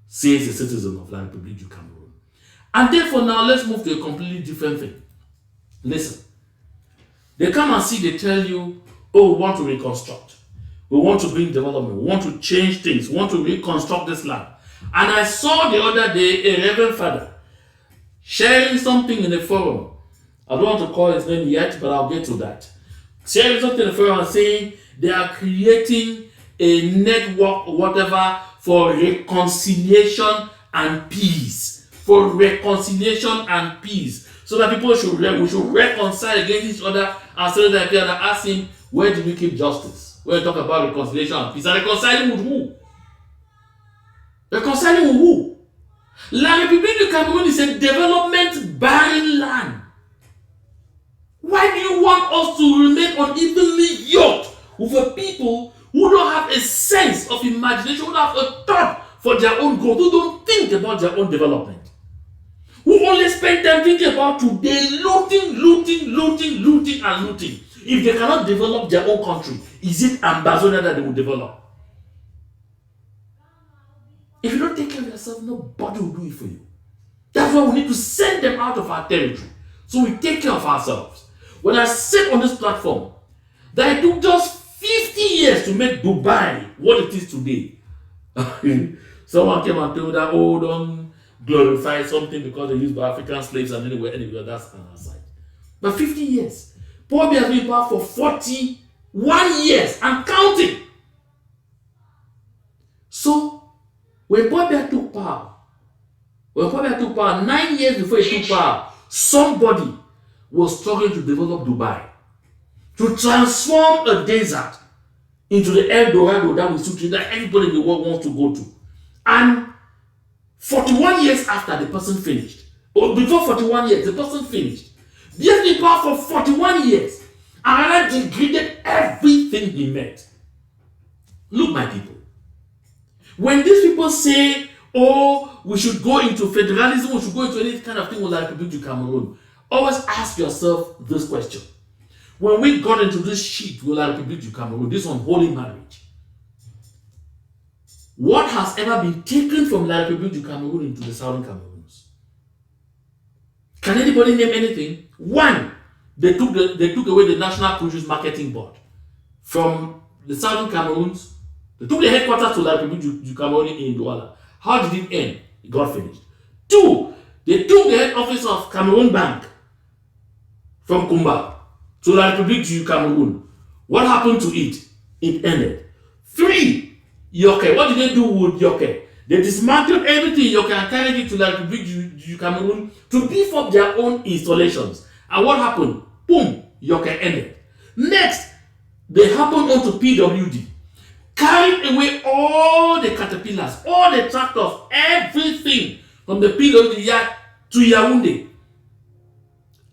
says a citizen of La République du Cameroon. And therefore now let's move to a completely different thing. Listen, they come and see, they tell you, oh, we want to reconstruct. We want to bring development. We want to change things. We want to reconstruct this land. And I saw the other day a reverend father sharing something in the forum. I don't want to call his name yet, but I'll get to that. Sharing something in the forum and saying they are creating a network or whatever for reconciliation and peace. For reconciliation and peace. So that people we should reconcile against each other and say that and ask him, where did we keep justice? When we talk about reconciliation and peace. And reconciling with who? Reconciling with who? La République du Cameroun is a development barren land. Why do you want us to remain unevenly yoked with a people who don't have a sense of imagination, who don't have a thought for their own growth, who don't think about their own development, who only spend time thinking about today, looting, and looting. If they cannot develop their own country, is it Ambazonia that they will develop? If you don't take care of yourself, nobody will do it for you. That's why we need to send them out of our territory, so we take care of ourselves. When I sit on this platform, that it took just 50 years to make Dubai what it is today. Someone came and told that, oh, don't glorify something because they used by African slaves and anywhere, that's an aside. But 50 years. Paul has been in power for 41 years and counting. So, when Paul took power, 9 years before he took power, somebody was struggling to develop Dubai, to transform a desert into the El Dorado that everybody in the world wants to go to. And 41 years after the person finished, or before 41 years, the person finished. He has been in power for 41 years and degraded everything he met. Look, my people, when these people say, oh, we should go into federalism, we should go into any kind of thing like Republic du Cameroon, always ask yourself this question. When we got into this shit with La République du Cameroun, this unholy marriage, what has ever been taken from La République du Cameroun into the Southern Cameroons? Can anybody name anything? One, they took away the National Produce Marketing Board from the Southern Cameroons. They took the headquarters to La République du Cameroun in Douala. How did it end? It got finished. Two, they took the head office of Cameroon Bank from Kumba to La République du Cameroun. What happened to it? It ended. Three, Yoke. What did they do with Yoke? They dismantled everything in Yoke and carried it to La République du Cameroun to beef up their own installations. And what happened? Boom, Yoke ended. Next, they happened onto PWD. Carried away all the caterpillars, all the tractors, everything from the PWD yard to Yaounde.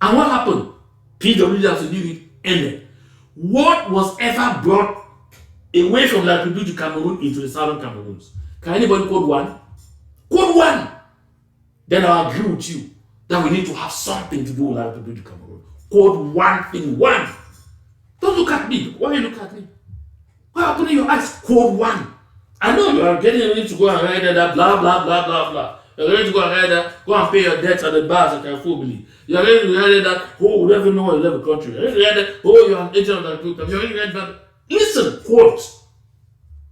And what happened? PWD has to do it, ended. What was ever brought away from La République du Cameroun into the Southern Cameroons? Can anybody quote one? Quote one! Then I'll agree with you that we need to have something to do with La République du Cameroun. Quote one thing, one. Don't look at me. Why you look at me? Why are you opening your eyes? Quote one. I know you are getting ready to go and write that blah, blah, blah, blah, blah. You're ready to go and write that, go and pay your debts at the bars at Carrefour. You're ready to write that, oh, we never know where you live in the country. You're ready to write that, oh, you're an agent of that group. You're ready to write that. Listen, quote.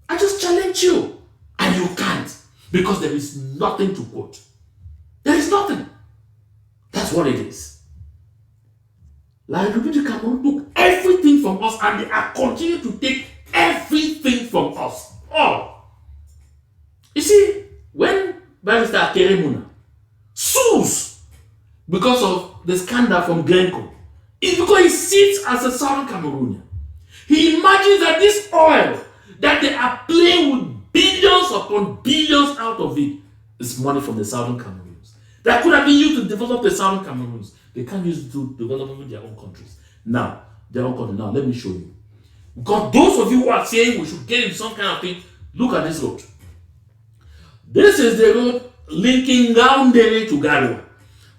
I just challenge you. And you can't. Because there is nothing to quote. There is nothing. That's what it is. La République du Cameroun took everything from us and they are continuing to take everything from us. All. You see, when Barrister Akeremuna sues because of the scandal from Glencoe, it's because he sits as a Southern Cameroonian. He imagines that this oil that they are playing with billions upon billions out of it is money from the Southern Cameroons that could have been used to develop the Southern Cameroons. They can't use it to develop even their own countries. Now, their own country. Now, let me show you. Because those of you who are saying we should get into some kind of thing, look at this road. This is the road linking Yaounde to Garoua.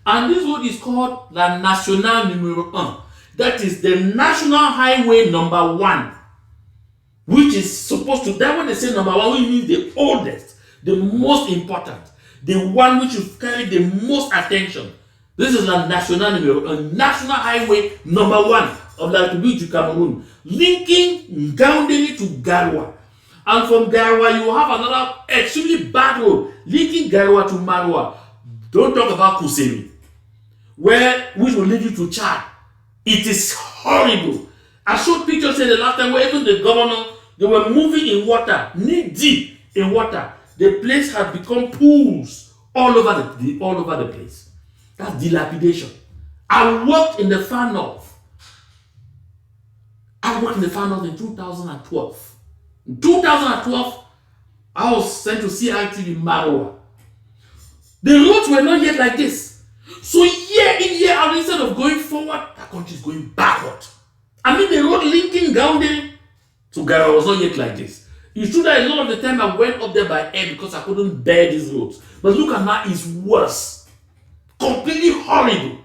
And this road is called La Nationale Numéro 1. That is the National Highway number 1. Which is supposed to, that when they say number 1, we mean the oldest, the most important, the one which will carry the most attention. This is La Nationale Numéro 1, National Highway number 1 of La République du Cameroun, linking Yaounde to Garoua. And from Garoua, you have another extremely bad road linking Garoua to Maroua. Don't talk about Kuseri, which will lead you to Chad. It is horrible. I showed pictures here the last time where even the governor, they were moving in water, knee deep in water. The place had become pools all over the place. That's dilapidation. I worked in the far north. I worked in the far north in 2012. In 2012, I was sent to CIT in Maroua. The roads were not yet like this. So year in, year out, instead of going forward, that country is going backward. I mean, the road linking Yaounde So Ghana was not yet like this. It's true that a lot of the time I went up there by air because I couldn't bear these roads. But look at now, it's worse. Completely horrible.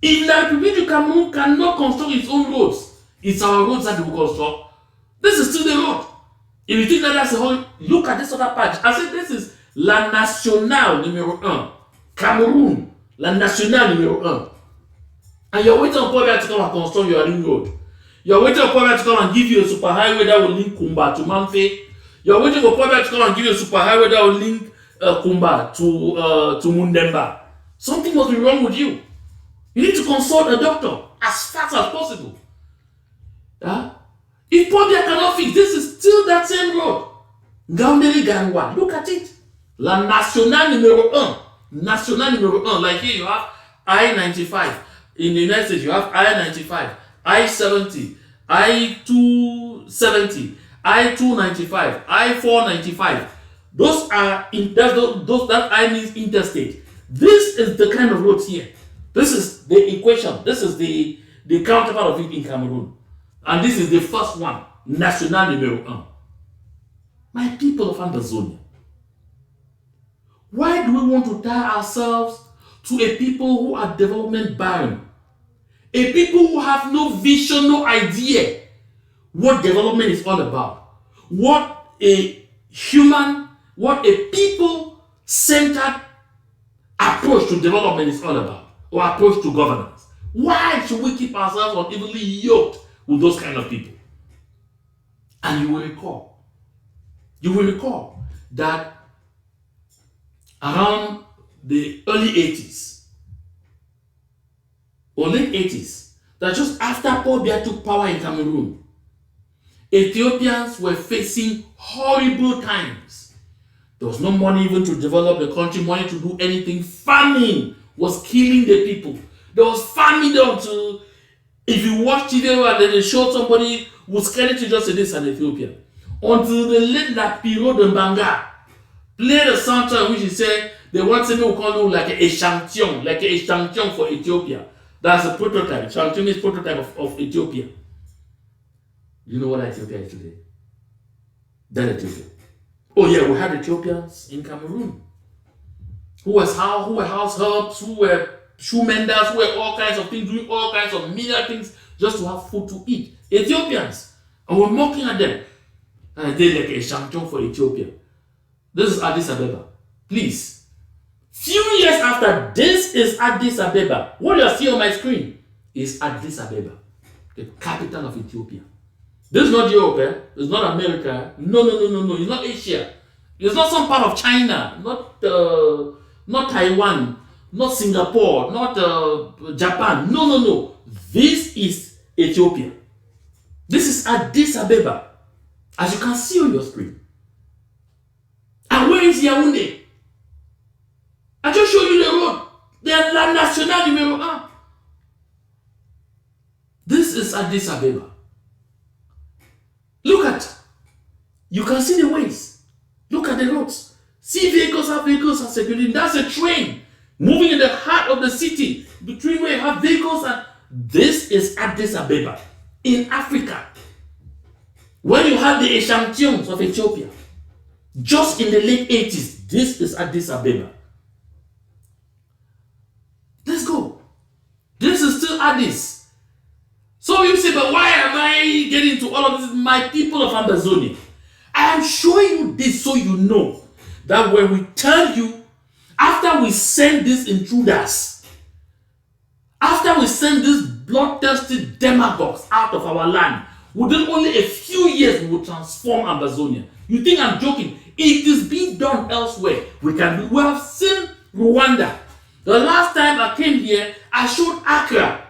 If the Republic Cameroon cannot construct its own roads, it's our roads that they will construct. This is still the road. If you think that that's a whole, look at this other patch. I said this is La Nationale numéro 1. Cameroon. La Nationale numéro 1. And you're waiting on Pobia to come and construct your ring road. You're waiting for Pobia to come and give you a superhighway that will link Kumba to Mamfe. You're waiting for Pobia to come and give you a superhighway that will link Kumba to Mundemba. Something must be wrong with you. You need to consult a doctor as fast as possible. If Pobia cannot fix, this is still that same road. Yaounde Gangwa, look at it. La Nationale numéro 1. Nationale numéro 1. Like here you have I-95. In the United States you have I-95. I-70, I-270, I-295, I-495. Those are that I means interstate. This is the kind of roads here. This is the equation. This is the counterpart of it in Cameroon. And this is the first one, National numéro 1. My people of Ambazonia, why do we want to tie ourselves to a people who are development barren? A people who have no vision, no idea what development is all about. What a people-centered approach to development is all about, or approach to governance. Why should we keep ourselves unevenly yoked with those kind of people? And you will recall that around the early 80s, or late 80s, that just after Paul Biya took power in Cameroon, Ethiopians were facing horrible times. There was no money even to develop the country, money to do anything. Famine was killing the people. There was famine down to, if you watch TV and they showed somebody who's scared to just say this an Ethiopian. Until they let La Piro de Mbanga play the soundtrack, which he said they want to call like a echantillon for Ethiopia. That's a prototype. Echantillon is prototype of Ethiopia. You know what Ethiopia is today? That Ethiopia. Oh yeah, we had Ethiopians in Cameroon who were house helps, who were shoe menders, who were all kinds of things, doing all kinds of menial things just to have food to eat. Ethiopians. And we're mocking at them. And they like a champion for Ethiopia. This is Addis Ababa. Please. Few years after, this is Addis Ababa. What you see on my screen is Addis Ababa, the capital of Ethiopia. This is not Europe, it's not America. No. It's not Asia. It's not some part of China, not Taiwan, not Singapore, not Japan. No. This is Ethiopia. This is Addis Ababa, as you can see on your screen. And where is Yaounde? I just showed you the road. They are La Nationale numéro 1. This is Addis Ababa. Look at, you can see the ways. Look at the roads. See vehicles are circulating. That's a train moving in the heart of the city, between where you have vehicles, and this is Addis Ababa in Africa. When you have the echantillons of Ethiopia, just in the late 80s, this is Addis Ababa. Let's go. This is still Addis. So you say, but why am I getting into all of this? My people of Ambazonia, I am showing you this so you know that when we tell you, after we send these intruders, after we send these bloodthirsty demagogues out of our land, within only a few years we will transform Ambazonia. You think I'm joking? It is being done elsewhere. We have seen Rwanda. The last time I came here, I showed Accra.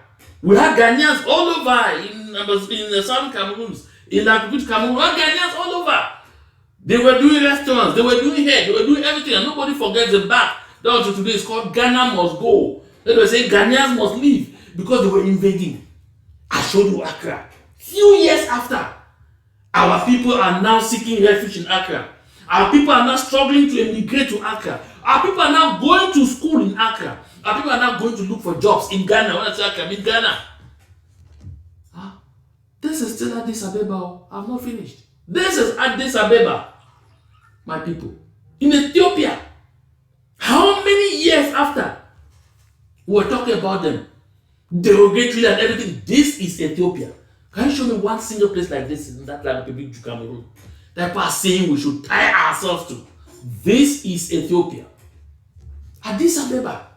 We had Ghanaians all over in the southern Cameroons, in La Republic Cameroon. We had Ghanaians all over. They were doing restaurants, they were doing hair, they were doing everything, and nobody forgets the back. That was today is called Ghana must go. They were saying Ghanaians must leave because they were invading. I showed you Accra. Few years after, our people are now seeking refuge in Accra. Our people are now struggling to immigrate to Accra. Our people are now going to school in Accra. Our people are now going to look for jobs in Ghana. When I say Accra, I mean Ghana. This This is still Addis Ababa. I've not finished. This is Addis Ababa, my people. In Ethiopia. How many years after we're talking about them? Derogatory and everything. This is Ethiopia. Can you show me one single place like this in that land, Republic of Cameroon? That people are saying we should tie ourselves to. This is Ethiopia. Addis Ababa.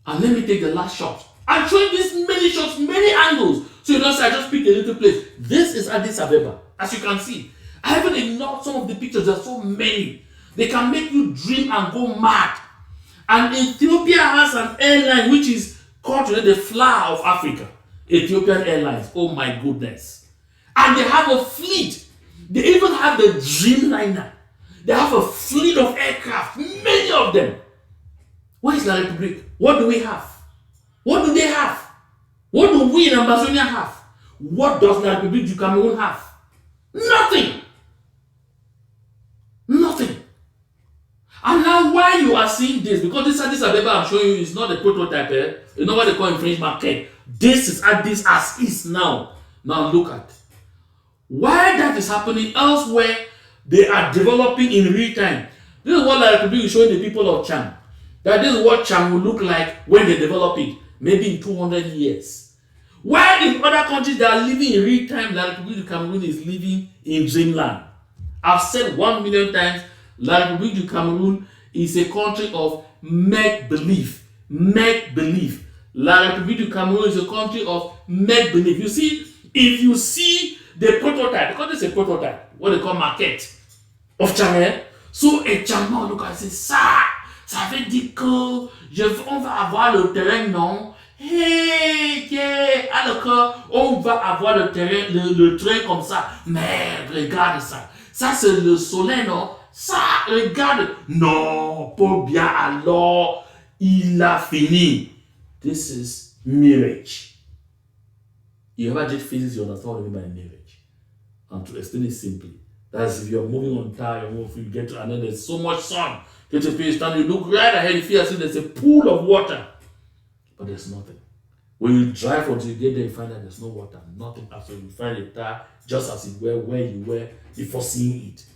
And let me take the last shot. I'm showing this many shots, many angles. So you don't say I just picked a little place. This is Addis Ababa. As you can see. I haven't ignored some of the pictures. There are so many. They can make you dream and go mad. And Ethiopia has an airline which is called today the flower of Africa. Ethiopian Airlines. Oh my goodness. And they have a fleet. They even have the Dreamliner. They have a fleet of aircraft. Many of them. Where is La Republic? What do we have? What do they have? What do we in Ambazonia have? What does La Republic du Cameroon have? Nothing. Nothing. And now why you are seeing this, because this Addis Ababa I'm showing you is not a prototype, you know what they call in French market. This is Addis as is now. Now look at why that is happening elsewhere. They are developing in real time. This is what La Republic is showing the people of Cham. That this is what Cham will look like when they develop it, maybe in 200 years. While in other countries they are living in real time, La Republic of Cameroon is living in dreamland. I've said 1 million times, La Republic du Cameroon is a country of make-believe. Make-believe. La Republic du Cameroon is a country of make-believe. You see, if you see the prototype, because it's a prototype, what they call maquette of Cham, so a Chamman look and say, ça veut dire que on va avoir le terrain, non? Hey, yeah. Alors qu'on va avoir le terrain, le train comme ça. Mais regarde ça. Ça, c'est le soleil, non? Ça, regarde. Non, pas bien alors. Il a fini. This is mirage. You ever did physics, you understand what I mean by mirage. And to explain it simply, that's if you're moving on tire, you get to, and then there's so much sun. Get to a place, stand, you look right ahead, you feel as if there's a pool of water. But there's nothing. When you drive until you get there, you find that there's no water, nothing. After you find a tire just as it were where you were before seeing it.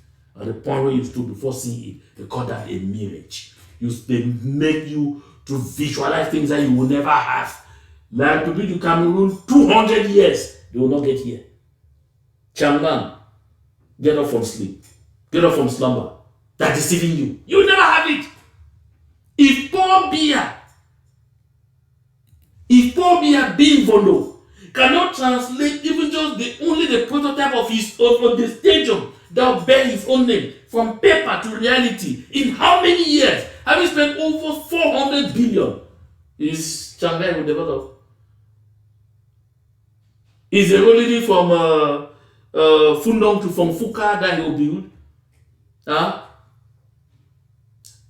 At the point where you stood before seeing it, they call that a mirage. They make you to visualize things that you will never have. Like people to Cameroon, 200 years, they will not get here. Chamman, get up from sleep. Get up from slumber. They're deceiving you. You will never have it. If Paul Biya being Vondo cannot translate even just the prototype of the stadium that will bear his own name from paper to reality in how many years? Having spent over 400 billion, is Shanghai will develop. Is a road leading from Fundong to from Fuka that he will build?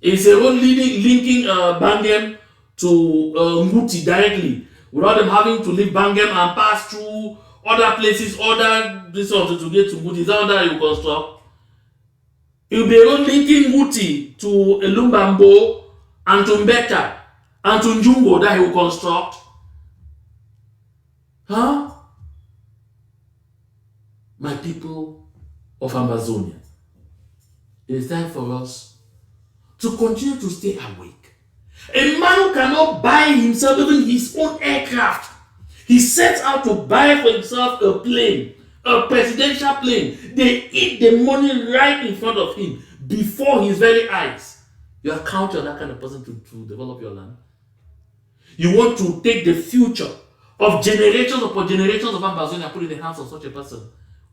Is a road linking Bangem to Muti directly without them having to leave Bangem and pass through other places, other resorts to get to Muti? Is that what you construct? It will be a road linking Muti to Elumbambo and to Mbeta and to Njungo that he will construct. My people of Ambazonia, it is time for us to continue to stay awake. A man who cannot buy himself even his own aircraft, he sets out to buy for himself a plane, a presidential plane. They eat the money right in front of him before his very eyes. You are counting on that kind of person to develop your land. You want to take the future of generations upon generations of Ambazonia and put it in the hands of such a person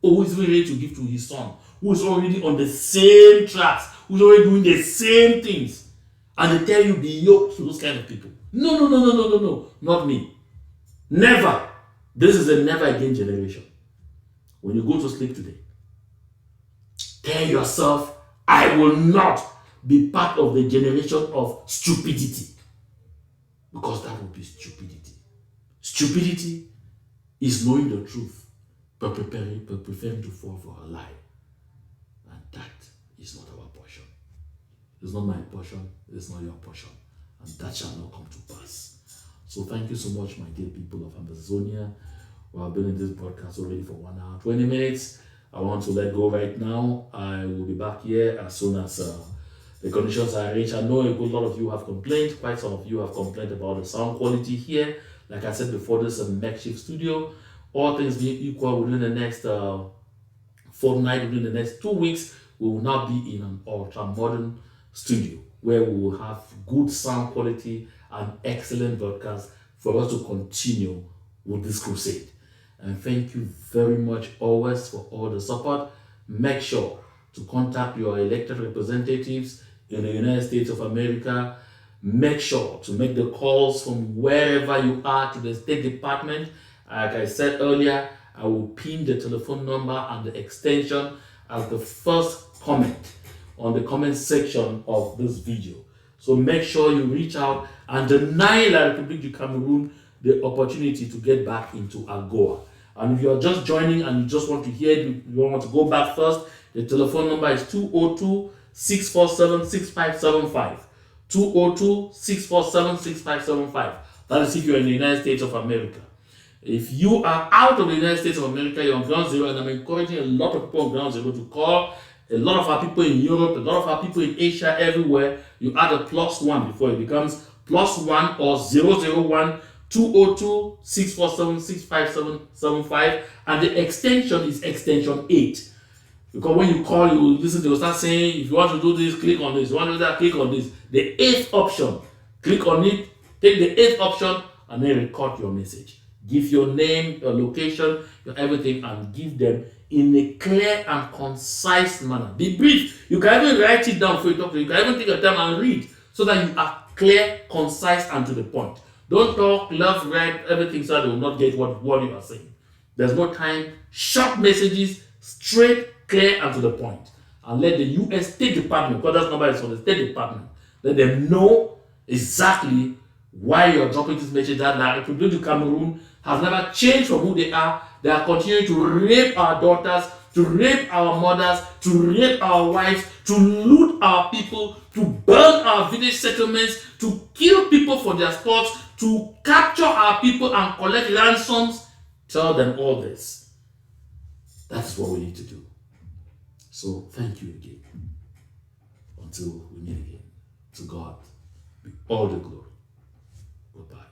who is ready to give to his son, who is already on the same tracks, who is already doing the same things, and they tell you be yoked to those kind of people. No, not me. Never. This is a never again generation. When you go to sleep today, tell yourself, I will not be part of the generation of stupidity, because that would be stupidity. Stupidity is knowing the truth but preferring to fall for a lie. And that is not our portion. It's not my portion. It's not your portion. And that shall not come to pass. So thank you so much, my dear people of Ambazonia. We have been in this broadcast already for 1 hour, 20 minutes. I want to let go right now. I will be back here as soon as the conditions are arranged. I know a good lot of you have complained. Quite some of you have complained about the sound quality here. Like I said before, this is a makeshift studio. All things being equal, within the next fortnight, within the next 2 weeks, we will now be in an ultra modern studio where we will have good sound quality and excellent broadcast for us to continue with this crusade. And thank you very much always for all the support. Make sure to contact your elected representatives in the United States of America. Make sure to make the calls from wherever you are to the State Department. Like I said earlier, I will pin the telephone number and the extension as the first comment on the comment section of this video. So make sure you reach out and deny La République du Cameroon the opportunity to get back into AGOA. And if you're just joining and you just want to hear it, you want to go back first, the telephone number is 202-647-6575. 202-647-6575. That is if you're in the United States of America. If you are out of the United States of America, you're on ground zero, and I'm encouraging a lot of people on ground zero to call. A lot of our people in Europe, a lot of our people in Asia, everywhere, you add a +1 before it becomes +1 or 001 202-647-6575, and the extension is extension 8. Because when you call, you listen, they will start saying, if you want to do this, click on this. If you want to do that, click on this. The 8th option, click on it, take the 8th option, and then record your message. Give your name, your location, your everything, and give them in a clear and concise manner. Be brief. You can even write it down before you talk to you. You can even take your time and read so that you are clear, concise, and to the point. Don't talk, left, right, everything so they will not get what you are saying. There's no time. Short messages, straight, clear, and to the point. And let the U.S. State Department, because that number is for the State Department, let them know exactly why you're dropping this message that La République du Cameroon has never changed from who they are. They are continuing to rape our daughters, to rape our mothers, to rape our wives, to loot our people, to burn our village settlements, to kill people for their sports, to capture our people and collect ransoms. Tell them all this. That's what we need to do. So thank you again. Until we meet again. To God be all the glory. Goodbye.